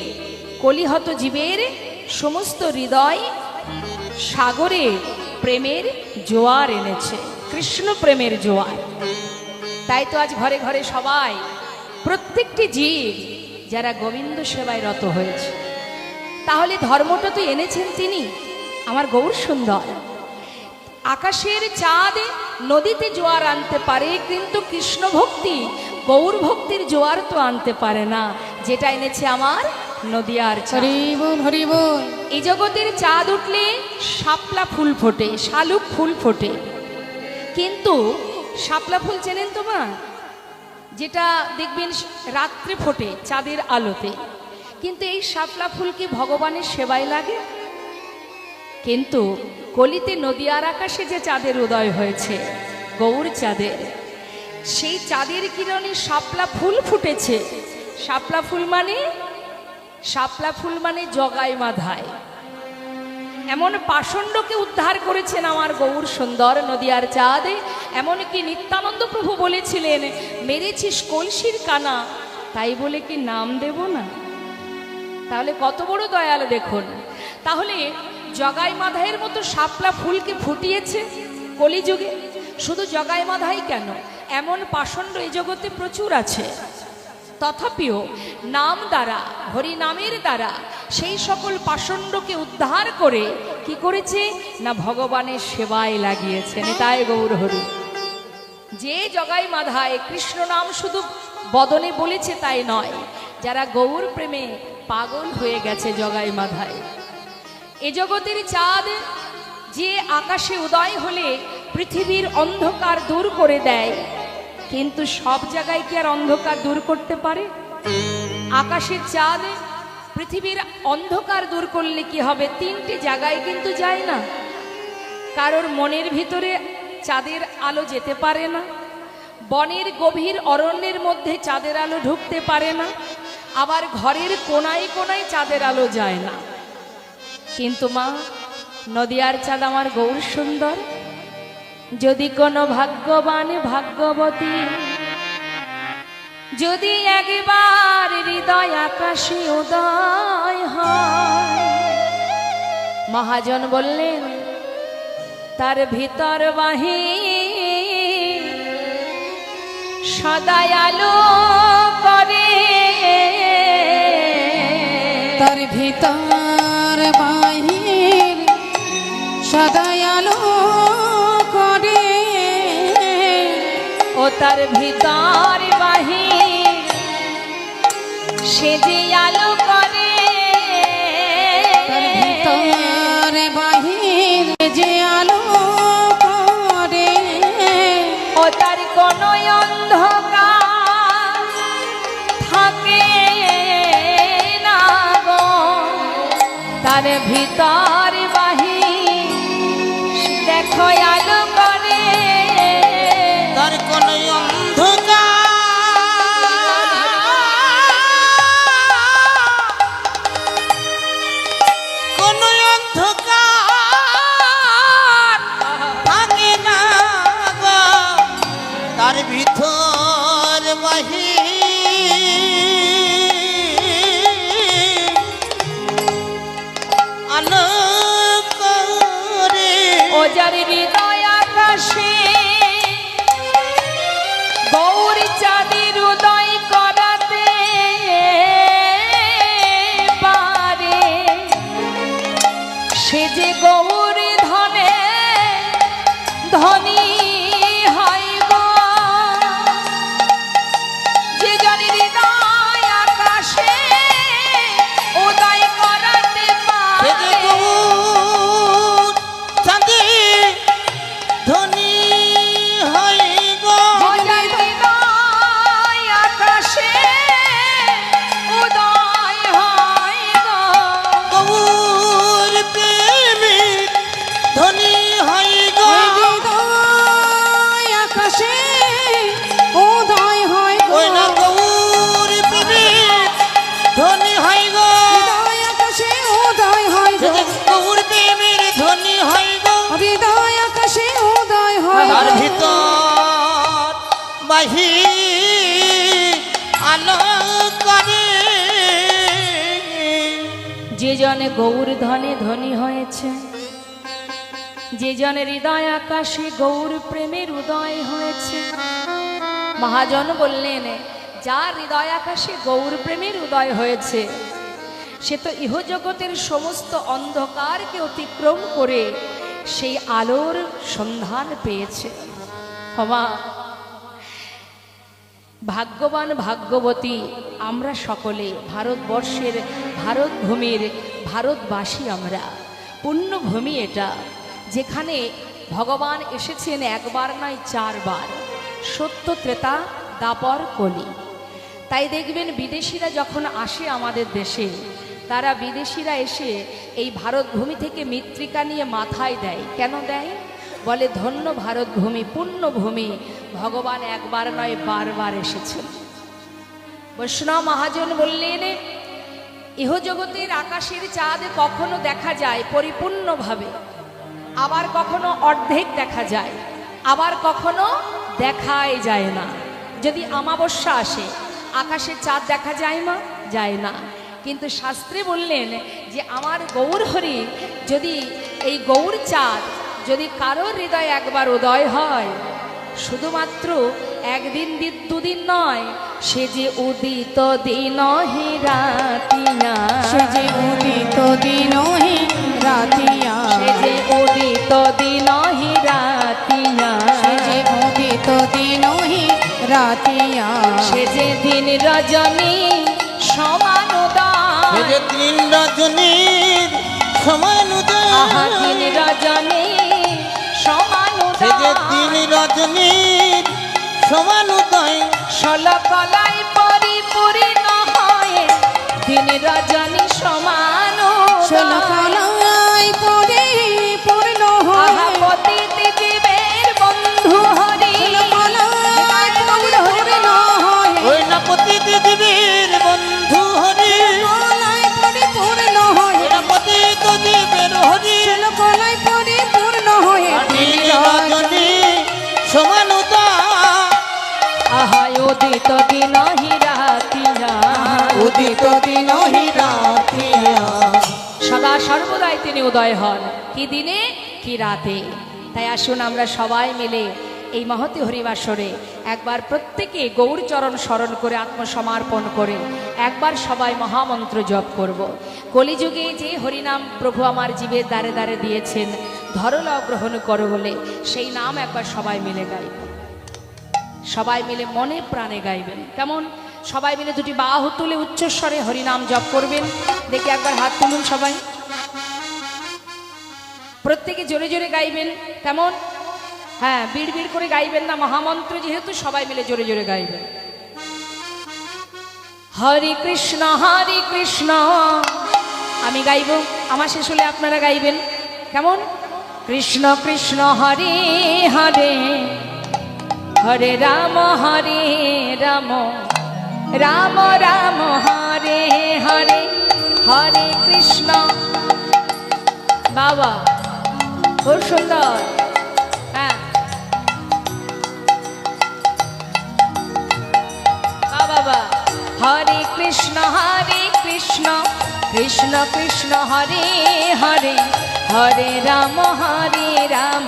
কলিহত জীবের সমস্ত হৃদয় সাগরে প্রেমের জোয়ার এনেছে, কৃষ্ণ প্রেমের জোয়ার। তাই তো আজ ঘরে ঘরে সবাই, প্রত্যেকটি জীব যারা গোবিন্দ সেবায় রত হয়েছে। তাহলে ধর্মটা তো এনেছেন তিনি, আমার গৌর সুন্দর। আকাশের চাঁদ নদীতে জোয়ার আনতে পারে, কিন্তু কৃষ্ণ ভক্তি, গৌর ভক্তির জোয়ার তো আনতে পারে না, যেটা এনেছে আমার নদিয়ার চাঁদ। হরিবোল হরিবোল। এই জগতের চাঁদ উঠলে শাপলা ফুল ফোটে, শালুক ফুল ফোটে, কিন্তু শাপলা ফুল চেনেন তো মা? যেটা দেখবেন রাত্রে ফোটে চাঁদের আলোতে। কিন্তু এই শাপলা ফুল কি ভগবানের সেবায় লাগে? কিন্তু কলিতে নদিয়ার আকাশে যে চাঁদের উদয় হয়েছে, গৌর চাঁদের, সেই চাঁদের কিরণে শাপলা ফুল ফুটেছে। শাপলা ফুল মানে জগাই মাধায়। এমন পাষণ্ডকে উদ্ধার করেছেন আমার গৌর সুন্দর নদিয়ার চাঁদ। এমনকি নিত্যানন্দ প্রভু বলেছিলেন, মেরেছিস কলসির কানা, তাই বলে কি নাম দেব না? তাহলে কত বড় দয়াল দেখুন। তাহলে জগাই মাধাইয়ের মতো শাপলা ফুলকে ফুটিয়েছে কলিযুগে। শুধু জগাই মাধাই কেন, এমন পাষণ্ড এই জগতে প্রচুর আছে। তথাপিও নাম দ্বারা, হরি নামের দ্বারা সেই সকল পাষণ্ডকে উদ্ধার করে কি করেছে না ভগবানের সেবায় লাগিয়েছেন। তাই গৌর হরি। যে জগাই মাধায় কৃষ্ণ নাম শুধু বদনে বলেছে তাই নয়, যারা গৌর প্রেমে পাগল হয়ে গেছে জগাই মাধায়। এ জগতের চাঁদ যে আকাশে উদয় হলে পৃথিবীর অন্ধকার দূর করে দেয়, কিন্তু সব জায়গায় কি আর অন্ধকার দূর করতে পারে? আকাশের চাঁদ পৃথিবীর অন্ধকার দূর করলে কি হবে? তিনটে জায়গায় কিন্তু যায় না। কারোর মনের ভিতরে চাঁদের আলো যেতে পারে না, বনের গভীর অরণ্যের মধ্যে চাঁদের আলো ঢুকতে পারে না, আবার ঘরের কোনায় কোনায় চাঁদের আলো যায় না। কিন্তু মা, নদিয়ার চাঁদ আমার গৌর সুন্দর, যদি কোনো ভাগ্যবান ভাগ্যবতী যদি একবার হৃদয় আকাশে উদয় হয়, মহাজন বললেন তার ভিতর বাহির সদাই আলো করে, তার ভিতর বাহির সদাই আলো করে, ও তার ভিতর বাহির সে যে আলো করে, তার ভিতর বাহির যে আলো করে, ও তার কোনো অন্ধকার থাকে না গো, তার ভিতর বাহির দেখো আলো করে, তার কোনো অন্ধকার থাকে না গো, তার ভিতর বাহির আলো করে, ও যার হৃদয় আকাশে গৌর চাঁদের উদয় করাতে পারে, সে যে গৌর ধনে ধনী হয় গো, যে জন হৃদয় আকাশে উদয় করাতে সে যে পারে, গৌর চাঁদে ধনী হয় গো, ও যার হৃদয় আকাশে উদয় হয় গো, গৌর প্রেমে ধনী হয় গো, ওই হৃদয় আকাশে উদয় হয় গো, ওই না গৌর প্রেমে ধনী হয় গো, হৃদয় আকাশে উদয় হয় সে গো, যে গৌর প্রেমের ধনী হয় গো, হৃদয় আকাশে উদয় হয় তার গো, ভিতর বাহির আলো করে, যে জনে গৌর ধনে ধনী হয়েছে, যে জনের হৃদয় আকাশে গৌর প্রেমের উদয় হয়েছে, মহাজন বললেন যার হৃদয় আকাশে গৌর প্রেমের উদয় হয়েছে, সে তো ইহজগতের সমস্ত অন্ধকারকে অতিক্রম করে সেই আলোর সন্ধান পেয়েছে। ক্ষমা, ভাগ্যবান ভাগ্যবতী আমরা সকলে, ভারতবর্ষের, ভারতভূমির ভারতবাসী আমরা। পুণ্যভূমি এটা, যেখানে ভগবান এসেছেন একবার নয় 4 বার, সত্য, ত্রেতা, দাপর, কলি। তাই দেখবেন বিদেশিরা যখন আসে আমাদের দেশে, তারা বিদেশিরা এসে এই ভারত ভূমি থেকে মৃত্তিকা নিয়ে মাথায় দেয়। কেন দেয়? বলে ধন্য ভারত ভূমি, পুণ্য ভূমি, ভগবান একবার নয় বারবার এসেছেন। বৈষ্ণব মহাজন বললেন, ইহজগতের আকাশের চাঁদ কখনো দেখা যায় পরিপূর্ণভাবে, আবার কখনো অর্ধেক দেখা যায়, আবার কখনো দেখাই যায় না। যদি অমাবস্যা আসে আকাশের চাঁদ দেখা যায় না? যায় না। কিন্তু শাস্ত্রে বললেন যে আমার গৌর হরি যদি এই গৌর চাঁদ যদি কারোর হৃদয়ে একবার উদয় হয়, শুধুমাত্র একদিন দুদিন নয়, সে যে উদিত দিন হি রাতিয়া, সে যে উদিত দিন হি রাতিয়া, সে যে উদিত দিন হি রাতিয়া, সে যে উদিত দিন হি রাতিয়া, সে যে দিন রজনী সমান উদয়, সে যে দিন রজনীর সমান উদয়, আহা দিন রজনী সমান সে যে দিন উদয়, রজনীর সমান উদয়, ষোলকলাই পরিপূর্ণ হয়ে দিন রজনী সমান ষোলকলাই পরিপূর্ণ আহা হয়, পতিত জীবের বন্ধু হরি, ষোলকলাই পরিপূর্ণ হয়, ওই না পতিত জীবের বন্ধু হরি, ষোলকলাই পরিপূর্ণ হয়, ওই না পতিত জীবের হরি, ষোলকলাই পরিপূর্ণ হয়, দিন রজনী সমান উদয়, আহা উদিত দিন হি রাতিয়া, উদিত দিন হি রাতিয়া, সদা সর্বদাই তিনি উদয় হন, কি দিনে কি রাতে। তাই আসুন আমরা সবাই মিলে এই মহতী হরিবাসরে একবার প্রত্যেকে গৌরচরণ স্মরণ করে আত্মসমর্পণ করে একবার সবাই মহামন্ত্র জপ করব। কলিযুগে যে হরিনাম প্রভু আমার জীবের দ্বারে দ্বারে দিয়েছেন, ধরল গ্রহণ করো বলে, সেই নাম একবার সবাই মিলে গাইব। সবাই মিলে মনে প্রাণে গাইবেন। কেমন? সবাই মিলে দুটি বাহু তুলে উচ্চস্বরে হরিনাম জপ করবেন। দেখে একবার হাত তুলুন সবাই, প্রত্যেকে জোরে জোরে গাইবেন। কেমন? হ্যাঁ, বিড় বিড় করে গাইবেন না, মহামন্ত্র যেহেতু সবাই মিলে জোরে জোরে গাইবেন। হরে কৃষ্ণ হরে কৃষ্ণ, আমি গাইব, আমার শেষ হলে আপনারা গাইবেন। কেমন? কৃষ্ণ কৃষ্ণ হরে হরে, হরে রাম রাম, রাম রাম হরে হরে, হরে কৃষ্ণ। বাবা খুব সুন্দর। হ্যাঁ বাবা, হরে কৃষ্ণ কৃষ্ণ কৃষ্ণ হরে হরে, হরে রাম রাম,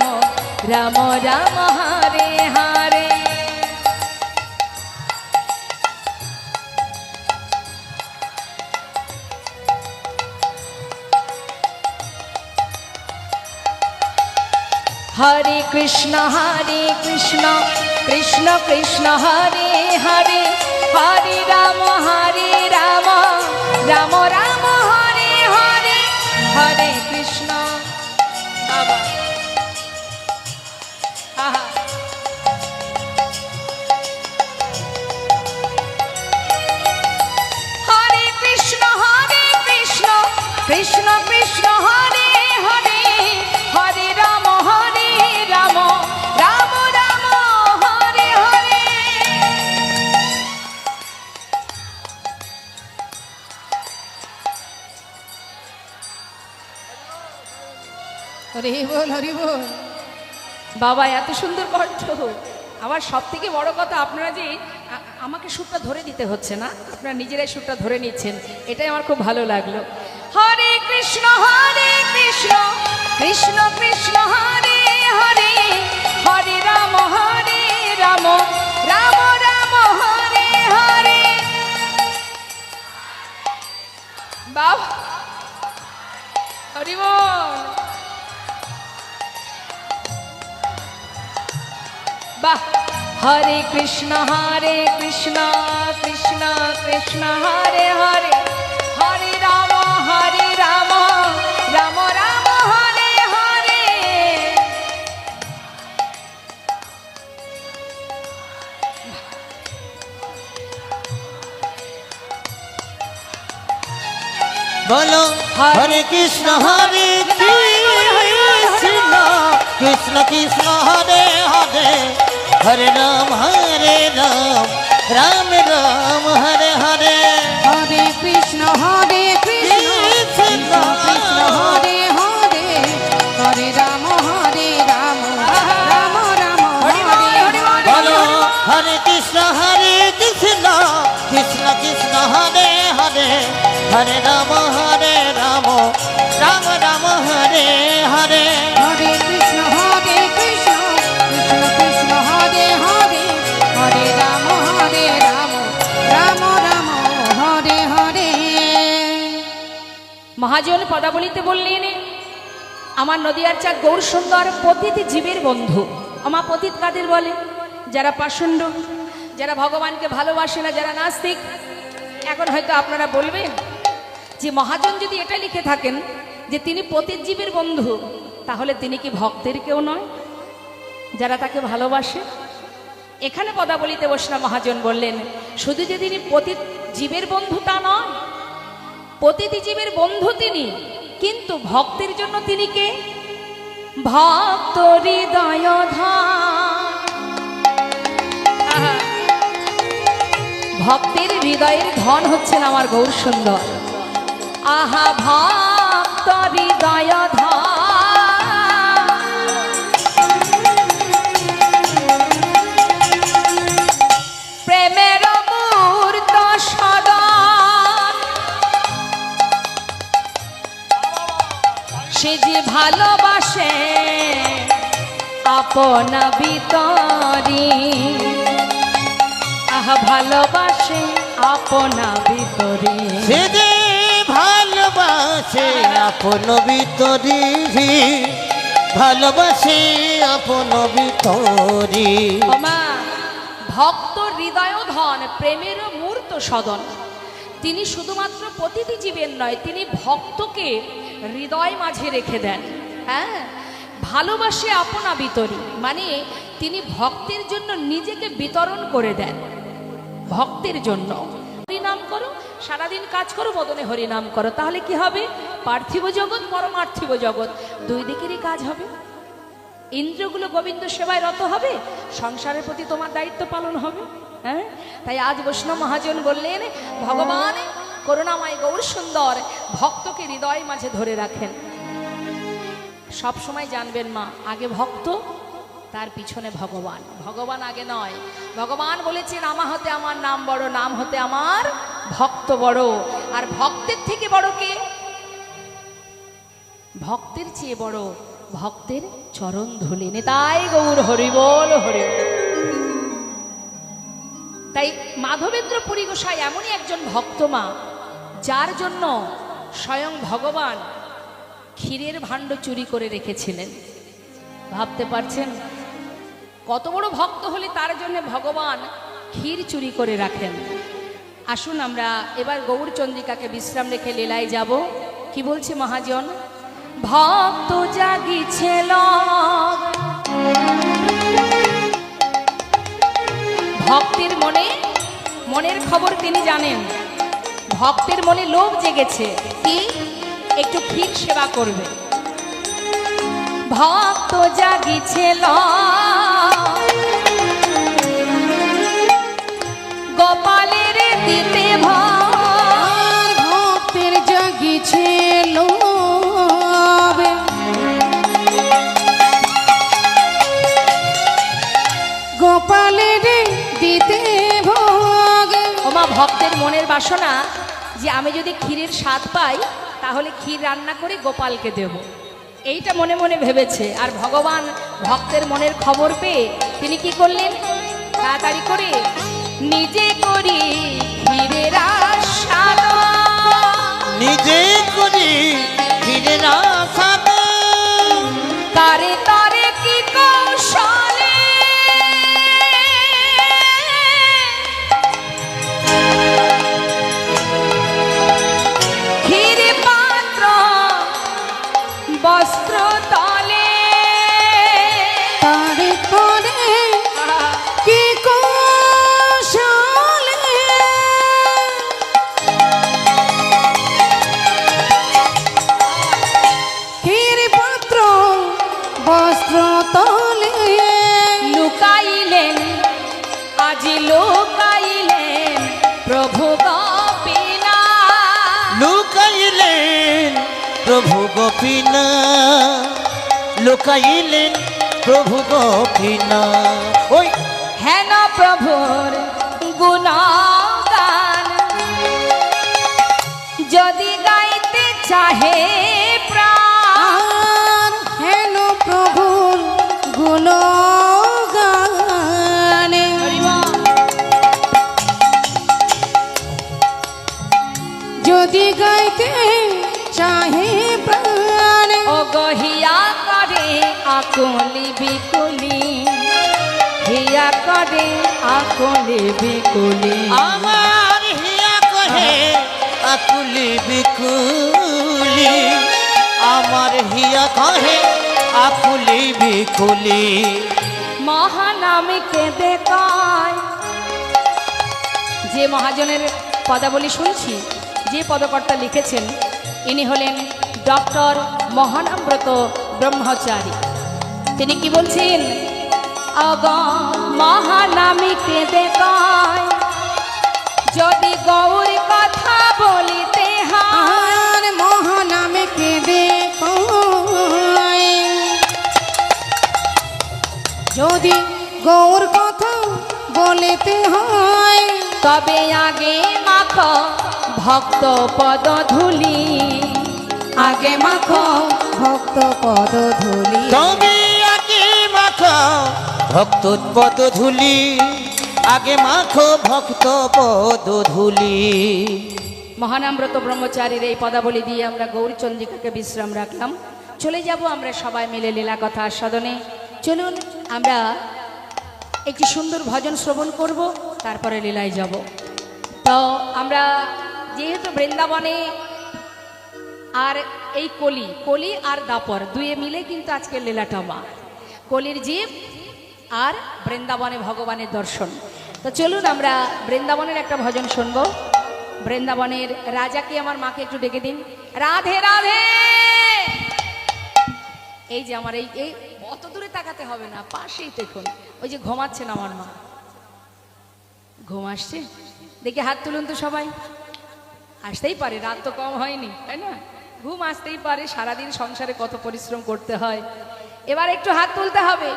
রাম রাম হরে হরে। হরে কৃষ্ণ কৃষ্ণ কৃষ্ণ হরে হরে, হরে রাম রাম, রাম রাম হরে হরে, হরে কৃষ্ণ। বাবা আহা, হরে কৃষ্ণ কৃষ্ণ কৃষ্ণ হরে হরে, হরে রাম রাম, রাম রাম হরে হরে। হরি বল হরি বল। বাবা এত সুন্দর কণ্ঠ। আবার সব থেকে বড় কথা, আপনারা যে আমাকে সুরটা ধরে দিতে হচ্ছে না, আপনারা নিজেরাই সুরটা ধরে নিচ্ছেন, এটাই আমার খুব ভালো লাগলো। হরে কৃষ্ণ কৃষ্ণ কৃষ্ণ হরে হরে, হরে রাম রাম, রাম রাম হরে হরে। বাবা হরি বল। বাহ, হরে কৃষ্ণ কৃষ্ণ কৃষ্ণ হরে হরে, হরে রাম রাম, রাম রাম হরে হরে। বলো হরে কৃষ্ণ কৃষ্ণ কৃষ্ণ কৃষ্ণ হরে হরে হরে রাম রাম রাম হরে হরে হরে কৃষ্ণ কৃষ্ণ কৃষ্ণ হরে হরে হরে রাম রাম রাম হরে হরে। বলো হরে কৃষ্ণ কৃষ্ণ কৃষ্ণ হরে হরে হরে রাম রাম রাম হরে হরে হরে কৃষ্ণ কৃষ্ণ কৃষ্ণ হরে হরে হরে রাম রাম রাম হরে হরে। মহাজন পদাবলিতে বললেন, আমার নদিয়ার চাঁদ গৌর সুন্দর পতিত জীবের বন্ধু। আমার পতিত কাদের বলে? যারা পাষণ্ড, যারা ভগবানকে ভালোবাসে না, যারা নাস্তিক। এখন হয়তো আপনারা বলবেন যে মহাজন যদি এটা লিখে থাকেন যে তিনি পতিত জীবের বন্ধু, তাহলে তিনি কি ভক্তের কেউ নয় যারা তাকে ভালোবাসে? এখানে পদাবলিতে বৈষ্ণব মহাজন বললেন, শুধু যে তিনি পতিত জীবের বন্ধু তা নয়, পতিত জীবের বন্ধু তিনি, কিন্তু ভক্তের জন্য তিনি কে? ভক্ত হৃদয় ভক্তের হৃদয়ের ধন হচ্ছেন আমার গৌর সুন্দর। আহা ভক্ত হৃদয় প্রেমের মূর্ত সদন, সে যে ভালোবাসে আপনা ভিতরি। আহা ভালোবাসে আপনা ভিতরি, সে যে ভালোবাসে আপন ভিতরি, ভালোবাসে আপন ভিতরি। মা ভক্ত হৃদয় ধন প্রেমের মূর্ত সদন। তিনি শুধুমাত্র প্রতিটি জীবের নয়, তিনি ভক্তকে হৃদয় মাঝে রেখে দেন। হ্যাঁ, ভালোবাসে আপনা ভিতরি মানে তিনি ভক্তের জন্য নিজেকে বিতরণ করে দেন। ভক্তের জন্য হরিনাম করো, সারাদিন কাজ করো, বদনে হরিনাম করো, তাহলে কি হবে? পার্থিব জগৎ পরমার্থিব জগৎ দুই দিকেরই কাজ হবে। ইন্দ্রগুলো গোবিন্দ সেবায় রত হবে, সংসারের প্রতি তোমার দায়িত্ব পালন হবে। হ্যাঁ, তাই আজ বৈষ্ণব মহাজন বললেন, ভগবান করুণাময় গৌর সুন্দর ভক্তকে হৃদয় মাঝে ধরে রাখেন। সব সময় জানবেন মা, আগে ভক্ত, তার পিছনে ভগবান। ভগবান আগে নয়। ভগবান বলেছেন, আমা হতে আমার নাম বড়, নাম হতে আমার ভক্ত বড়। আর ভক্তের থেকে বড় কে? ভক্তের চেয়ে বড় ভক্তের চরণ ধুলি। তাই গৌর হরি বল হরি। তাই মাধবেন্দ্র পুরী গোসাই এমনই একজন ভক্ত মা, যার জন্য স্বয়ং ভগবান ক্ষীরের ভাণ্ড চুরি করে রেখেছিলেন। ভাবতে পারছেন কত বড় ভক্ত হলে তার জন্য ভগবান ক্ষীর চুরি করে রাখেন। আসুন আমরা এবার গৌরচন্দ্রিকাকে বিশ্রাম রেখে লীলায় যাব। কি বলছে মহাজন? ভক্ত জাগিছিল, ভক্তের মনের খবর তিনি জানেন। ভক্তের মনে লোভ জেগেছে, কি একটু ক্ষীর সেবা করবে। ভক্ত জাগিছিল, গোপালের দিতে ভক্তের জাগিছিল, গোপালের দিতে ভোগ। ওমা ভক্তের মনের বাসনা যে আমি যদি ক্ষীরের স্বাদ পাই তাহলে ক্ষীর রান্না করে গোপালকে দেব, এইটা মনে মনে ভেবেছে। আর ভগবান ভক্তের মনের খবর পেয়ে তিনি কি করলেন? তাড়াতাড়ি করে নিজে করি ক্ষীরের স্বাদ, নিজে করি ক্ষীরের স্বাদ, তারে তারে কি কৌশলে ক্ষীর পাত্র বস্ত্র তলে, তারে পরে কি কৌশলে গোপীনা লুকাইলেন প্রভু গোপীনা ওই হেন প্রভুর গুণগান যদি গাইতে চাহে প্রাণ, হেন প্রভুর গুণগান যদি গাইতে চাহে প্রাণ, ও গহিয়া করে আকুলি বিকুলি, হিয়া করে আকুলি বিকুলি, আমার হিয়া কহে আকুলি বিকুলি, আমার হিয়া কহে আকুলি বিকুলি। মহানামীকে দেখায়। যে মহাজনের পদাবলী শুনছি, যে পদকর্তা লিখেছেন, ইনি হলেন ডক্টর মহানামব্রত ব্রহ্মচারী। তিনি কি বলছেন? অগ মহানামীকে দেখায় যদি গৌর কথা বলিতে হয়, আর মহানামকে দেখায় যদি গৌর কথা বলিতে হয়, তবে আগে মাখ ভক্ত পদ ধুলি, আগে মাখো ভক্ত পদ ধুলি, তবে আগে মাখো ভক্ত পদ ধুলি, আগে মাখো ভক্ত পদ ধুলি। মহানামব্রত ব্রহ্মচারীর এই পদাবলী দিয়ে আমরা গৌরচন্দ্রিকাকে বিশ্রাম রাখলাম। চলে যাব আমরা সবাই মিলে লীলা কথা আস্বাদনে। চলুন আমরা একটি সুন্দর ভজন শ্রবণ করব, তারপরে লীলায় যাব। তো আমরা যেহেতু বৃন্দাবনে আর এই কলি কলি আর দাপর দুয়ে মিলে কিন্তু আজকের লীলাটা মা, কলির জীব আর বৃন্দাবনে ভগবানের দর্শন। তো চলুন আমরা বৃন্দাবনের একটা ভজন শুনবো। বৃন্দাবনের রাজাকে আমার মাকে একটু ডেকে দিন। রাধে রাধে। এই যে আমার এই এই অত দূরে তাকাতে হবে না, পাশেই দেখুন, ওই যে ঘুমাচ্ছেন আমার মা। ঘুম আসছে দেখে হাত তুলুন তো সবাই। আসতেই পারে, রাত তো কম হয়নি, তাই না? ঘুম আসতেই পারে, সারাদিন সংসারে কত পরিশ্রম করতে হয়। এবার একটু হাত তুলতে হবে,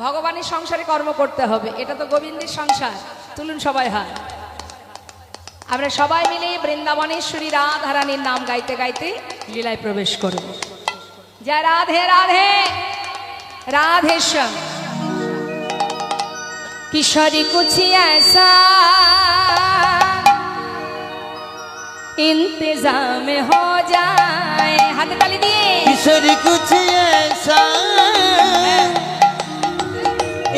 ভগবানের সংসারে কর্ম করতে হবে, এটা তো গোবিন্দের সংসার। তুলুন সবাই হাত। আমরা সবাই মিলে বৃন্দাবনেশ্বরী রাধারানীর নাম গাইতে গাইতে লীলায় প্রবেশ করব। জয় রাধে রাধে राधे श्याम। किशोरी कुछ ऐसा इंतजाम हो जाए, हाथ ताली दिए। किशोरी कुछ ऐसा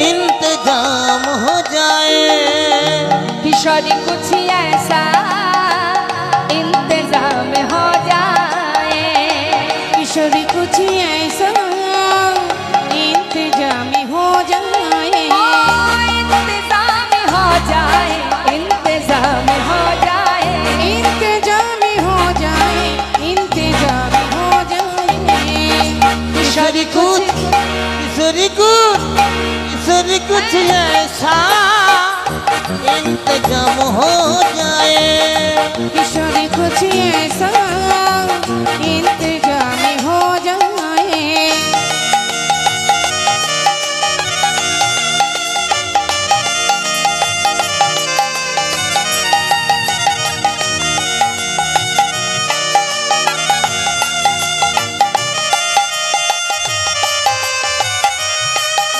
इंतजाम हो जाए, किशोरी कुछ ऐसा इंतजाम हो जाए, किशोरी कुछ ऐसा इंतजाम हो जाए, इंतजाम हो जाए, इंतजाम हो जाए, इंतजाम हो जाए, इंतजाम हो जाए। किशोरी कुछ ऐसा इंतजाम हो जाए, किशोरी कुछ ऐसा इंतजाम हो जाए।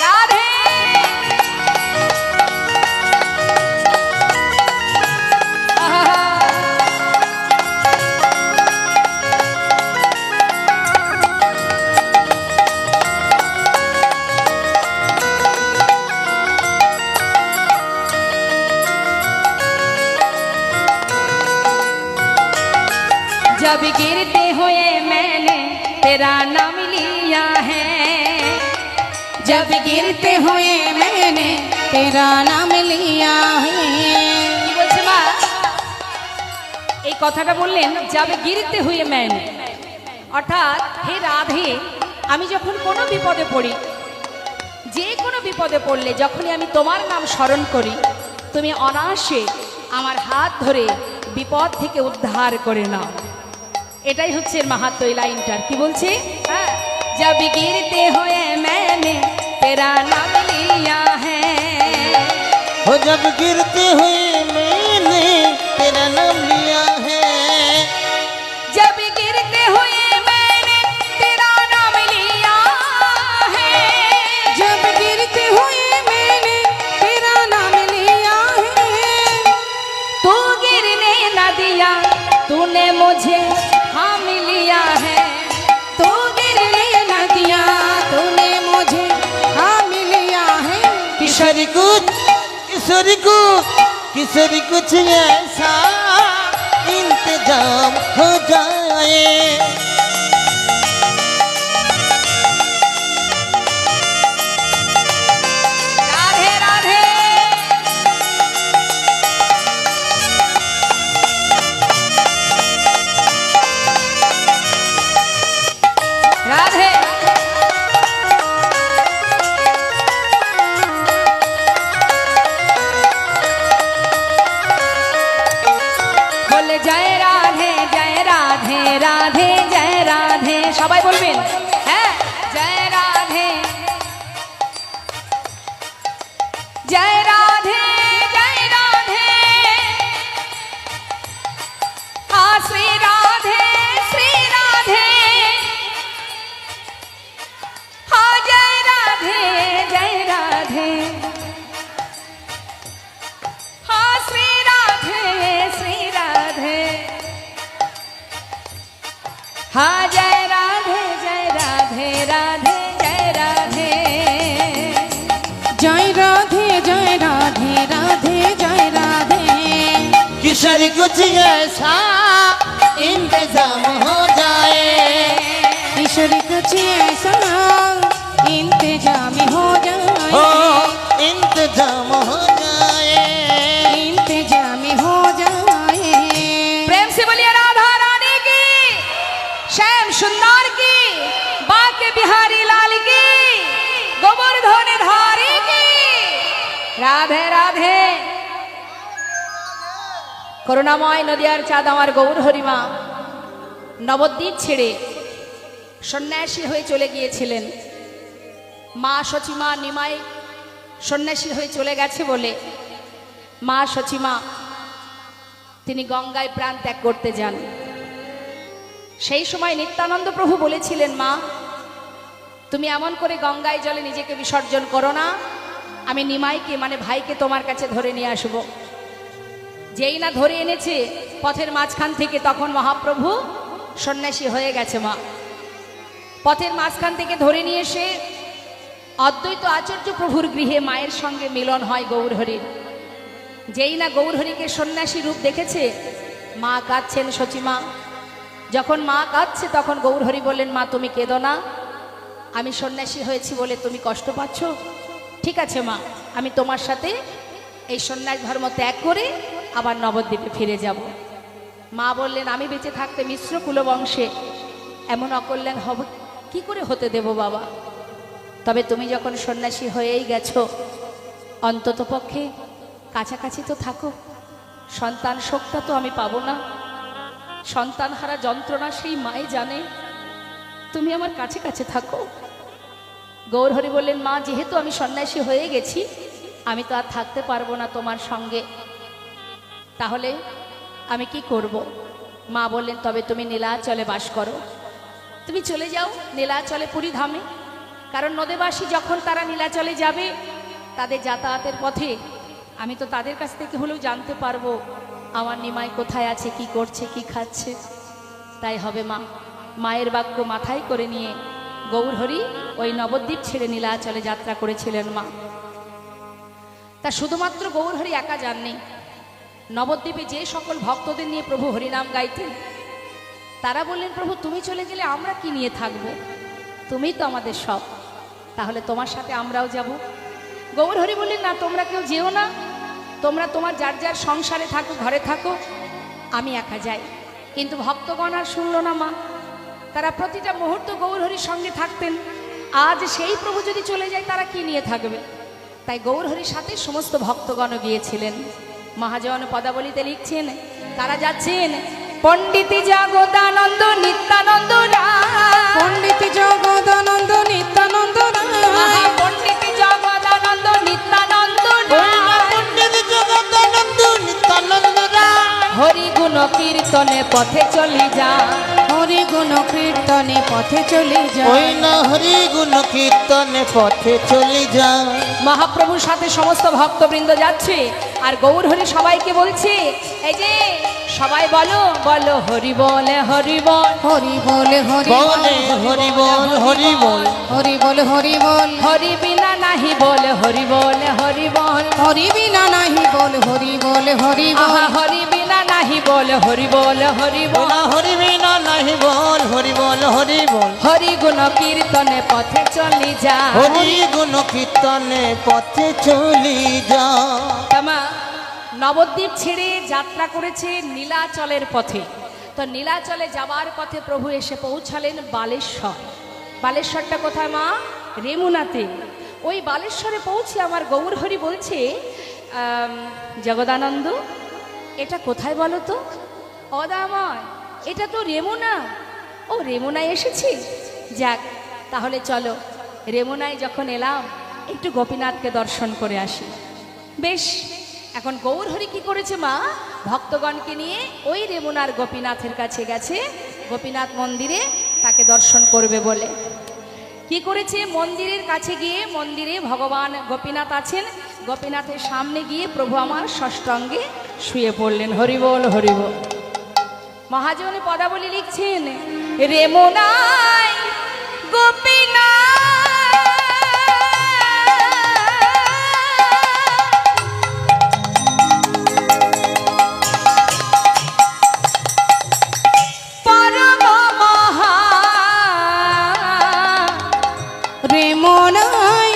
राधे जब गिरते हुए मैंने तेरा नाम लिया है, जब गिरते हुए मैंने तेरा नाम लिया है। কি বলছে মা? এই কথাটা বললেন যাবে গিরতে হয়ে মেনে, অর্থাৎ হে রাধে, আমি যখন কোনো বিপদে পড়ি, যে কোনো বিপদে পড়লে যখনই আমি তোমার নাম স্মরণ করি, তুমি অনায়াসে আমার হাত ধরে বিপদ থেকে উদ্ধার করে নাও। এটাই হচ্ছে এর মাহাত্ম এই লাইনটার। কি বলছে? হ্যাঁ, जब गिरते हुए मैंने तेरा नाम लिया है, हो जब गिरते हुए मैंने तेरा नाम लिया है, जब गिरते हुए मैंने तेरा नाम लिया है, जब गिरते हुए मैंने तेरा नाम लिया है, तू गिरने न दिया तूने मुझे थाम लिया है, तू गिरने न दिया तूने मुझे थाम लिया है। किशोरी कुछ ऐसा इंतजाम हो जाए, राधे राधे। राधे बोले जय राधे जय राधे राधे जय राधे, সবাই বলবেন। হ্যাঁ, জয় রাধে जय राधे जय राधे, हाँ श्री राधे श्री राधे, हाँ जय राधे जय राधे, हाँ श्री राधे श्री राधे, हाँ जय राधे राधे जय राधे, जय राधे जय राधे राधे जय राधे। किशोरी कुछ ऐसा इंतजाम हो जाए, ईश्वरी कुछ ऐसा इंतजाम हो हो जाए, इंतजाम हो जाए, इंतजाम हो जाए। प्रेम से बोलिए राधा रानी की, श्याम सुंदर की, बाके बिहारी लाल की, गोवर्धन धारी की, राधे राधे। করুণাময় নদিয়ার চাঁদ আমার গৌর হরিমা নবদ্বীপ ছেড়ে সন্ন্যাসী হয়ে চলে গিয়েছিলেন। মা সচিমা নিমাই সন্ন্যাসী হয়ে চলে গেছে বলে মা সচিমা তিনি গঙ্গায় প্রাণ ত্যাগ করতে যান। সেই সময় নিত্যানন্দ প্রভু বলেছিলেন, মা তুমি এমন করে গঙ্গায় জলে নিজেকে বিসর্জন করো না, আমি নিমাইকে মানে ভাইকে তোমার কাছে ধরে নিয়ে আসব। যেই না ধরে এনেছে পথের মাঝখান থেকে, তখন মহাপ্রভু সন্ন্যাসী হয়ে গেছে। মা পথের মাঝখান থেকে ধরে নিয়ে এসে অদ্বৈত আচার্য প্রভুর গৃহে মায়ের সঙ্গে মিলন হয় গৌরহরির। যেই না গৌরহরিকে সন্ন্যাসী রূপ দেখেছে, মা কাঁদছেন সচিমা। যখন মা কাঁদছে তখন গৌরহরি বললেন, মা তুমি কেঁদো না, আমি সন্ন্যাসী হয়েছি বলে তুমি কষ্ট পাচ্ছ, ঠিক আছে মা, আমি তোমার সাথে এই সন্ন্যাস ধর্ম ত্যাগ করে আবার নবদ্বীপে ফিরে যাব। মা বললেন, আমি বেঁচে থাকতে মিশ্র কুলবংশে এমন অকল্যাণ হবে কি করে হতে দেব বাবা, তবে তুমি যখন সন্ন্যাসী হয়েই গেছো অন্তত পক্ষে কাছাকাছি তো থাকো, সন্তান শোকটা তো আমি পাবো না, সন্তান হারা যন্ত্রণা সেই মাই জানে, তুমি আমার কাছে কাছে থাকো। গৌরহরি বললেন, মা যেহেতু আমি সন্ন্যাসী হয়ে গেছি আমি তো আর থাকতে পারবো না তোমার সঙ্গে, তাহলে আমি কি করব? মা বললেন, তবে তুমি নীলাচলে বাস করো, তুমি চলে যাও নীলাচলে পুরী ধামে, কারণ নদীবাসী যখন তারা নীলাচলে যাবে তাদের যাতায়াতের পথে আমি তো তাদের কাছ থেকে হলেও জানতে পারবো আমার নিমাই কোথায় আছে, কি করছে, কি খাচ্ছে। তাই হবে মা। মায়ের বাক্য মাথায় করে নিয়ে গৌরহরি ওই নবদ্বীপ ছেড়ে নীলাচলে যাত্রা করেছিলেন মা। তা শুধুমাত্র গৌরহরি একা যাননি, নবদ্বীপে যে সকল ভক্তদের নিয়ে প্রভু হরিনাম গাইতেন তারা বললেন, প্রভু তুমি চলে গেলে আমরা কি নিয়ে থাকবো, তুমিই তো আমাদের সব, তাহলে তোমার সাথে আমরাও যাব। গৌরহরি বললেন, না তোমরা কেউ যেও না, তোমরা তোমার যার যার সংসারে থাকো, ঘরে থাকো, আমি একা যাই। কিন্তু ভক্তগণ আর শুনল না মা, তারা প্রতিটা মুহূর্ত গৌরহরির সঙ্গে থাকতেন। আজ সেই প্রভু যদি চলে যায় তারা কি নিয়ে থাকবে? তাই গৌরহরির সাথে সমস্ত ভক্তগণ গিয়েছিলেন। মহাজন পদাবলিতে লিখছেন, তারা যাচ্ছেন পণ্ডিত জগদানন্দ নিত্যানন্দ রায়, পণ্ডিত জগদানন্দ নিত্যানন্দ রায়, পণ্ডিত জগদানন্দ নিত্যানন্দ ওই না রায়, পণ্ডিত জগদানন্দ নিত্যানন্দ রায়। হরি গুণ কীর্তনে পথে চলি যা, হরি গুণ কীর্তনে পথে চলে ওই যায়। না হরি গুণ কীর্তনে পথে চলে যায়। মহাপ্রভুর সাথে সমস্ত ভক্তবৃন্দ যাচ্ছে আর গৌর হরি সবাইকে বলছে, এই যে সবাই বলো বলো হরি বলে হরি বল, হরি বলে হরি বলে হরি বল হরি বল। হরি বল হরি বল, হরি বিনা নাহি বল হরি বলে হরি বল, হরি বিনা নাহি বল হরি বল হরি বল। আহা হরি বিনা নাহি বল হরি বল হরি বল, বলা হরি বিনা নাহি বল হরি বল হরি বল। হরি গুণ কীর্তনে পথে চলি যা। হরি গুণ কীর্তনে পথে চলি যায়। তামা নবদ্বীপ ছেড়ে যাত্রা করেছে নীলাচলের পথে। তো নীলাচলে যাবার পথে প্রভু এসে পৌঁছালেন বালেশ্বর। বালেশ্বরটা কোথায় মা? রেমুনাতে। ওই বালেশ্বরে পৌঁছে আমার গৌর হরি বলছে, জগদানন্দ এটা কোথায় বলো তো? অদাময়, এটা তো রেমুনা। ও রেমুনায় এসেছি, যাক তাহলে চলো রেমুনায় যখন এলাম একটু গোপীনাথকে দর্শন করে আসি। বেশ, এখন গৌর হরি কি করেছে মা? ভক্তগণকে নিয়ে ওই রেমুনার গোপীনাথের কাছে গেছে, গোপীনাথ মন্দিরে তাকে দর্শন করবে বলে। কি করেছে? মন্দিরের কাছে গিয়ে, মন্দিরে ভগবান গোপীনাথ আছেন, গোপীনাথের সামনে গিয়ে প্রভু আমার ষষ্ঠাঙ্গে শুয়ে পড়লেন। হরিবল হরিবল। মহাজন পদাবলী লিখছেন, রেমুনায় রেমনাই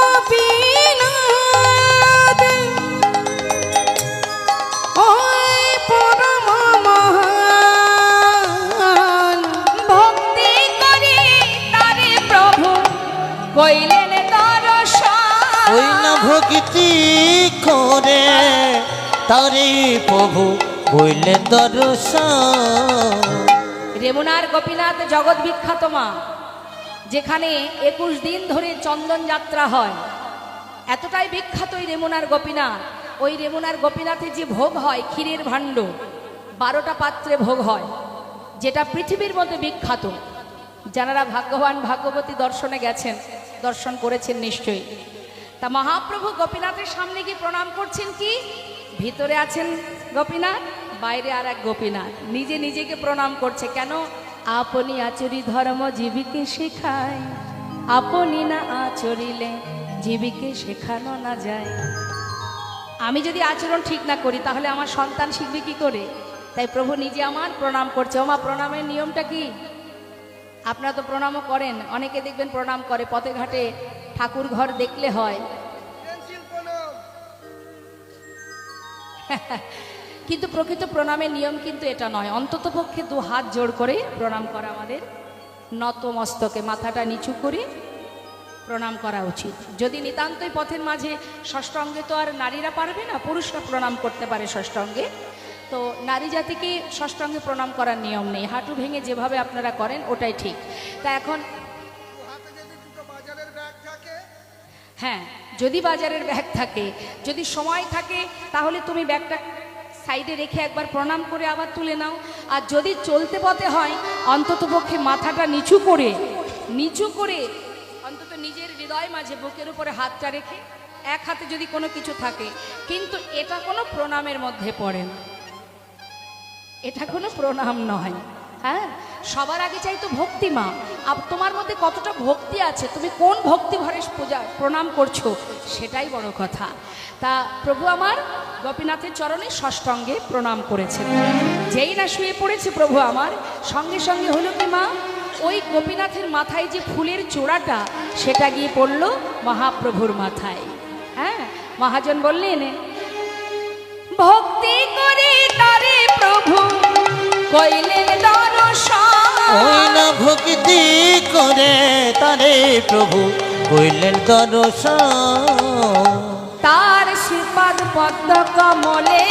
গোপীনাথ, ওই পরম মহান। ভক্তি করি তারে প্রভু কইলেন দর্শন। ওই না ভক্তি করে তারে প্রভু বললেন দর্শন। রেমুনার গোপীনাথ জগৎ বিখ্যাত মা, যেখানে 21 দিন ধরে চন্দন যাত্রা হয়। এতটাই বিখ্যাত ওই রেমুনার গোপীনাথ। ওই রেমুনার গোপীনাথে যে ভোগ হয় ক্ষীরের ভাণ্ড, 12টা পাত্রে ভোগ হয়, যেটা পৃথিবীর মধ্যে বিখ্যাত। যারা ভাগ্যবান ভাগ্যবতী দর্শনে গেছেন, দর্শন করেছেন নিশ্চয়ই। তা মহাপ্রভু গোপীনাথের সামনে গিয়ে প্রণাম করছেন। কি ভিতরে আছেন গোপীনাথ, বাইরে আর এক গোপীনাথ নিজে নিজেকে প্রণাম করছে। কেন? আপনি আচরি ধর্ম জীবিকে শেখায়, আপনি না আচরিলে জীবিকে শেখানো না যায়। আমি যদি আচরণ ঠিক না করি তাহলে আমার সন্তান শিখবে কি করে? তাই প্রভু নিজে আমার প্রণাম করছে। ওমা, প্রণামের নিয়মটা কি? আপনারা তো প্রণামও করেন, অনেকে দেখবেন প্রণাম করে, পথে ঘাটে ঠাকুর ঘর দেখলে হয়। কিন্তু প্রকৃত প্রণামের নিয়ম কিন্তু এটা নয়। অন্তত পক্ষে 2 হাত জোড় করে প্রণাম করা আমাদের, নত মস্তকে মাথাটা নিচু করে প্রণাম করা উচিত। যদি নিতান্তই পথের মাঝে ষষ্ঠাঙ্গে, তো আর নারীরা পারবে না, পুরুষরা প্রণাম করতে পারে ষষ্ঠাঙ্গে। তো নারী জাতিকে ষষ্ঠাঙ্গে প্রণাম করার নিয়ম নেই। হাঁটু ভেঙে যেভাবে আপনারা করেন ওটাই ঠিক। তা এখন হ্যাঁ, যদি বাজারের ব্যাগ থাকে, যদি সময় থাকে, তাহলে তুমি ব্যাগটা সাইডে রেখে একবার প্রণাম করে আবার তুলে নাও। আর যদি চলতে পথে হয়, অন্তত পক্ষে মাথাটা নিচু করে অন্তত নিজের হৃদয় মাঝে বুকের উপরে হাতটা রেখে, এক হাতে যদি কোনো কিছু থাকে। কিন্তু এটা কোনো প্রণামের মধ্যে পড়ে না, এটা কোনো প্রণাম নয়। হ্যাঁ, সবার আগে চাই তো ভক্তি মা। তোমার মধ্যে কতটা ভক্তি আছে, তুমি কোন ভক্তি ভরে পূজা প্রণাম করছো, সেটাই বড় কথা। তা প্রভু আমার গোপীনাথের চরণে ষষ্ঠাঙ্গে প্রণাম করেছেন। যেই না শুয়ে পড়েছে প্রভু আমার, সঙ্গে সঙ্গে হলো কি মা, ওই গোপীনাথের মাথায় যে ফুলের চূড়াটা, সেটা গিয়ে পড়ল মহাপ্রভুর মাথায়। হ্যাঁ, মহাজন বললেন, ভক্তি করে তারে প্রভু কইলেন দর্শন। ওই না ভক্তি করে তারে প্রভু কইলেন দর্শন। তার শ্রীপাদ পদ্ম কমলে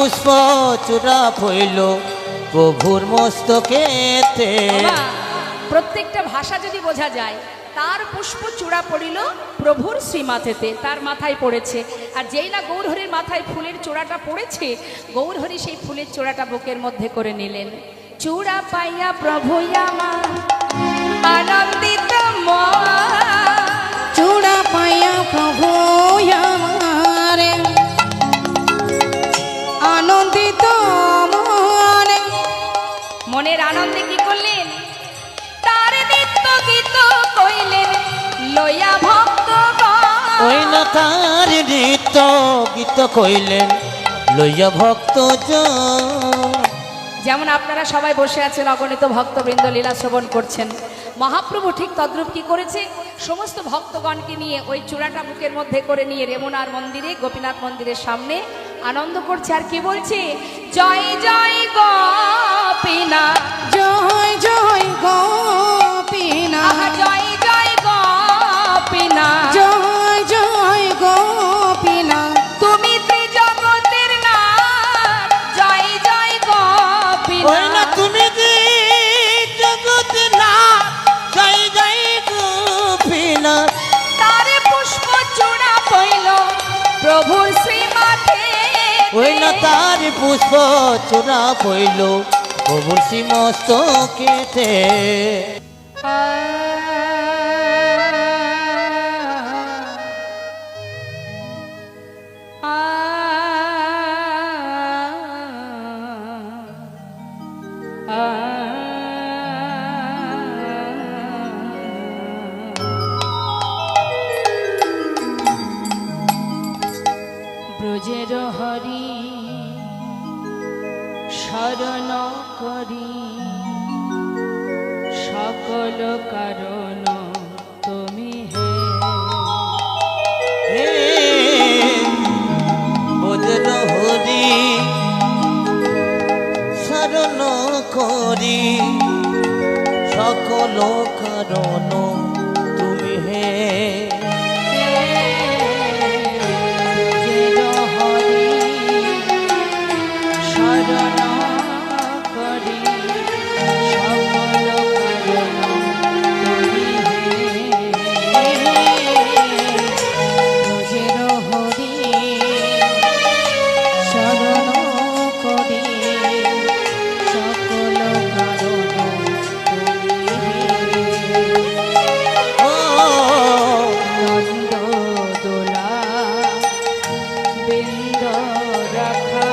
পুষ্প চূড়া পইল প্রভুর মস্তকেতে। বাবা, প্রত্যেকটা ভাষা যদি বোঝা যায়, তার পুষ্প চূড়া পড়িল প্রভুর শ্রীমাথেতে, তার মাথায় পড়েছে। আর যেই না গৌরহরির মাথায় ফুলের চূড়াটা পড়েছে, গৌরহরি সেই ফুলের চূড়াটা বুকের মধ্যে করে নিলেন। চূড়া পাইয়া প্রভু আমার আনন্দিত মন, চূড়া পাইয়া প্রভু আমার আনন্দিত মনে। মনের আনন্দে কি করলেন? তার নিত্য গীত কইলেন লইয়া ভক্ত ওই না তার নৃত্য গীত কইলেন লইয়া ভক্ত যেমন আপনারা সবাই বসে আছেন, অগণিত ভক্তবৃন্দ লীলা শ্রবণ করছেন। মহাপ্রভু ঠিক তদ্রূপ কি করেছে? সমস্ত ভক্তগণকে নিয়ে ওই চূড়াটা বুকের মধ্যে করে নিয়ে রেমুনার মন্দিরে, গোপীনাথ মন্দিরের সামনে আনন্দ করছে। আর কি বলছে? জয় জয় গোপীনাথ, জয় জয় গোপীনাথ, আহা জয় জয় গোপীনাথ, জয় জয় গোপীনাথ, তুমি ত্রিজগতের নাথ, জয় জয় ওই না গোপীনাথ। তুমি যে জগৎ না জয় জয় গোপীনাথ। তার পুষ্প চূড়া পইল প্রভুর শ্রীমাথে, ওই না তার পুষ্প চূড়া পইল প্রভুর শ্রীমস্তকেতে। ব্রজের হরি শরণ করি, সকল কারণ তুমি হে। বোঝল হরি শরণ করি, সকল কারণ তুমি হে। ব্রজের হরি শরণ করি, সকল কারণ তুমি হে। ব্রজের হরি শরণ করি, সকল কারণ তুমি ও নন্দ দোলা বৃন্দ রাখা,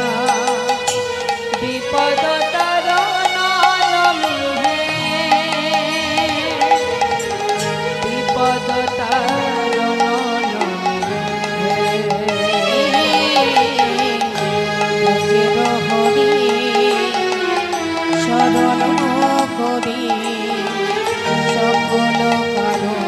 বিপদ তারণ নমিহে, বিপদ তারণ নমিহে। ব্রজের হরি শরণ করি, সকল কারণ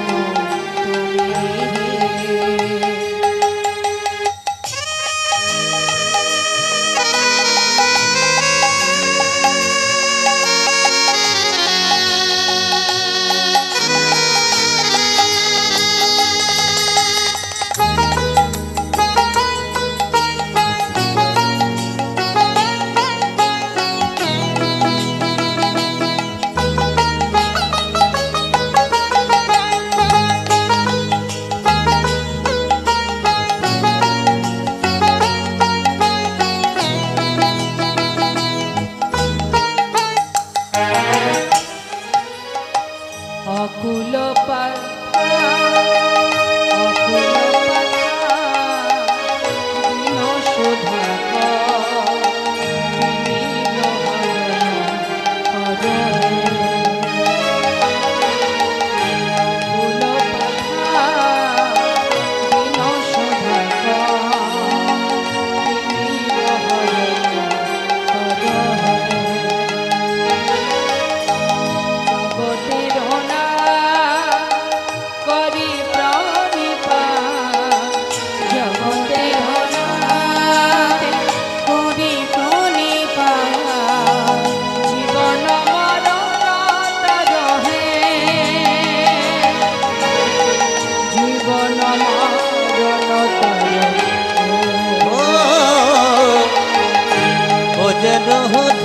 অকুল পাথা, অকুল পাথা, দীন সুধা বিনীন হরণ অকুল পাথা, দীন সুধা বিনীন হরণ জগতের না করি প্রাণ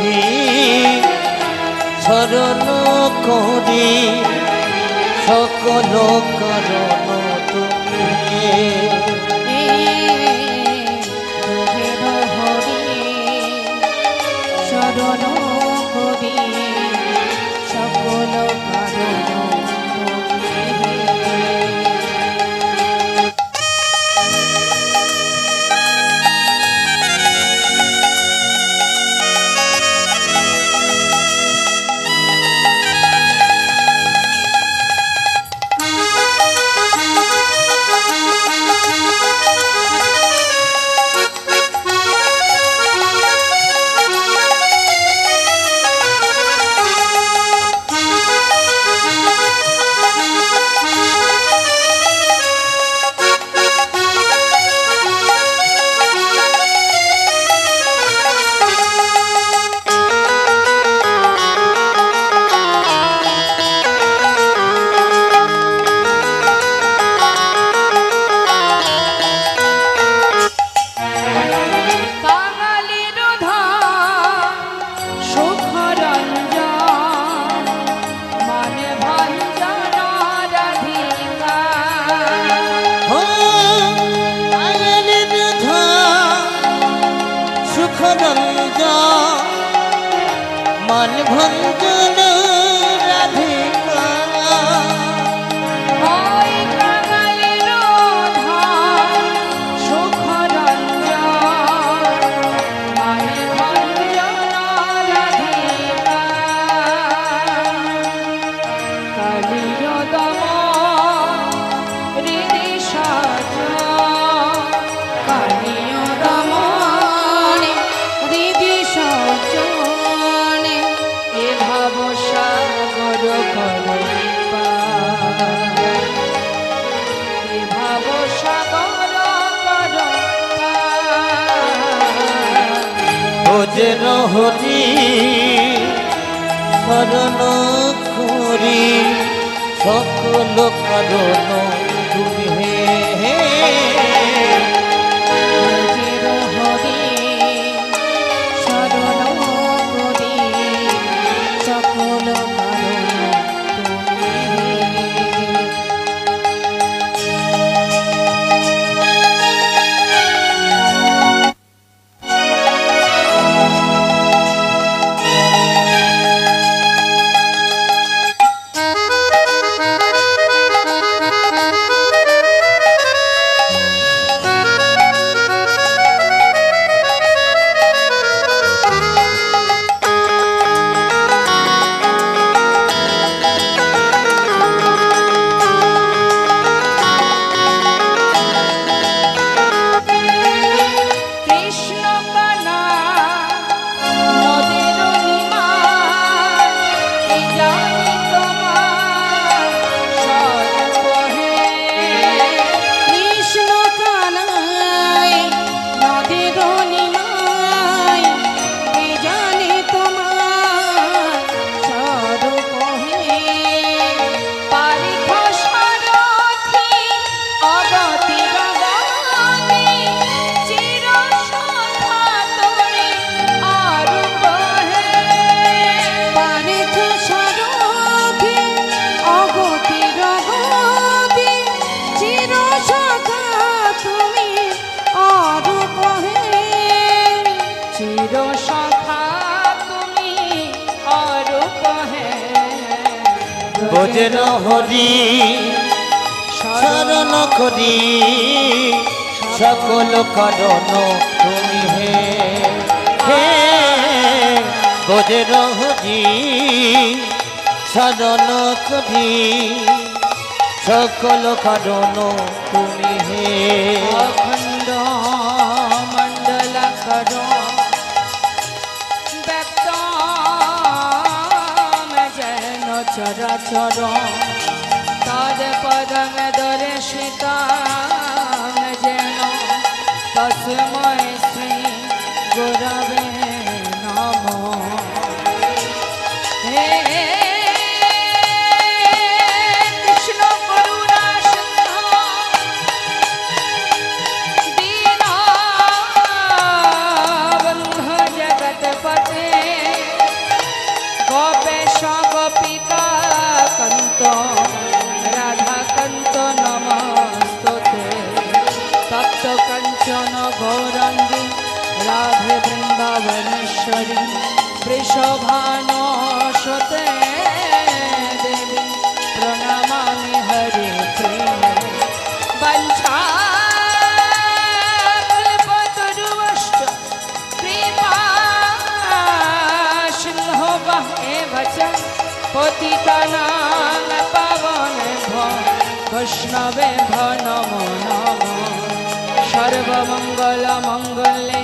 হরি শরণ করি সকল কারণ তুমি তোহের হরি শরণ করি সকল কারণ তুমি। কাঙালির ধাম সুখরঞ্জন মানে ভঞ্জন রাধিকা সুখরঞ্জ মান ভঞ্জন রাধিকা ওই কাঙালির ধাম সুখরঞ্জন মানে ভঞ্জন রাধিকা কালিয় দমন হৃদি সাজ কালিয় দমন হৃদি সজনে এ ভাব সাগর করে পার। এ ভাব সাগর করে পার। ভোজন হরি শরণ করি সকল কারণ তুমি হে তোহের হরি শরণ করি সকল কারণ তুমি। কৃষ্ণ কানা নদের নিমায় কি জানি তোমার সর্বহে কৃষ্ণ কানাই নদের নিমাই কে জানে তোমার স্বরূপ হে। পারিখ সারথি অগতি গগনে চির সখা তোরে আরূপ হে পারেথ সারথি অগতি রগতি চির সখা তুমি অরূপ হে। চির সখা তুমি অরূপ হে ভোজন হরি শরণ করি সকল কারণ তুমি হে ভোজন হরি শরণ করি সকল কারণ তুমি হে অখণ্ড মণ্ডল করো ব্যক্তম যেন চরাচর তদ পদম দর্শিত যেন তস্মৈ শ্রী গুরবে নমঃ। হে কৃষ্ণ করুণা সিন্ধু দীনবন্ধু জগৎপতে কাঞ্চন গৌরাঙ্গী রাধে বৃন্দাবনেশ্বরী বৃষভানুসুতে দেবী প্রণমামি হরি প্রিয়ে বঞ্ছাকল্পতরুশ্চ কৃপা সিংহো এব চ পতিতানাং পাবনেভ্যো বৈষ্ণবেভ্যো নমো নমঃ সর্বমঙ্গল মঙ্গলে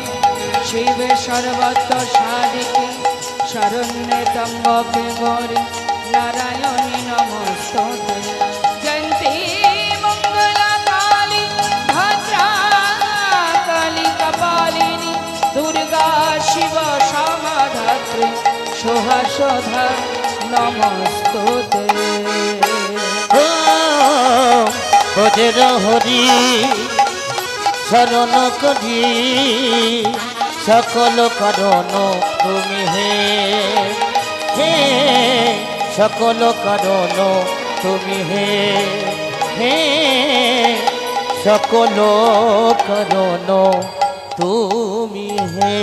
শিবে সর্বত্র সাধিকে শরণ্যে ত্র্যম্বকে গৌরী নারায়ণী নমস্তুতে জয়ন্তী মঙ্গলা কালী ভদ্রা কালী কপালিনী দুর্গা শিব সমাধাত্রী সুহাসোধা নমস্তুতে ভজর হরি শরণ করি সকল কারণ তুমি হে সকল কারণ তুমি হে সকল কারণ তুমি হে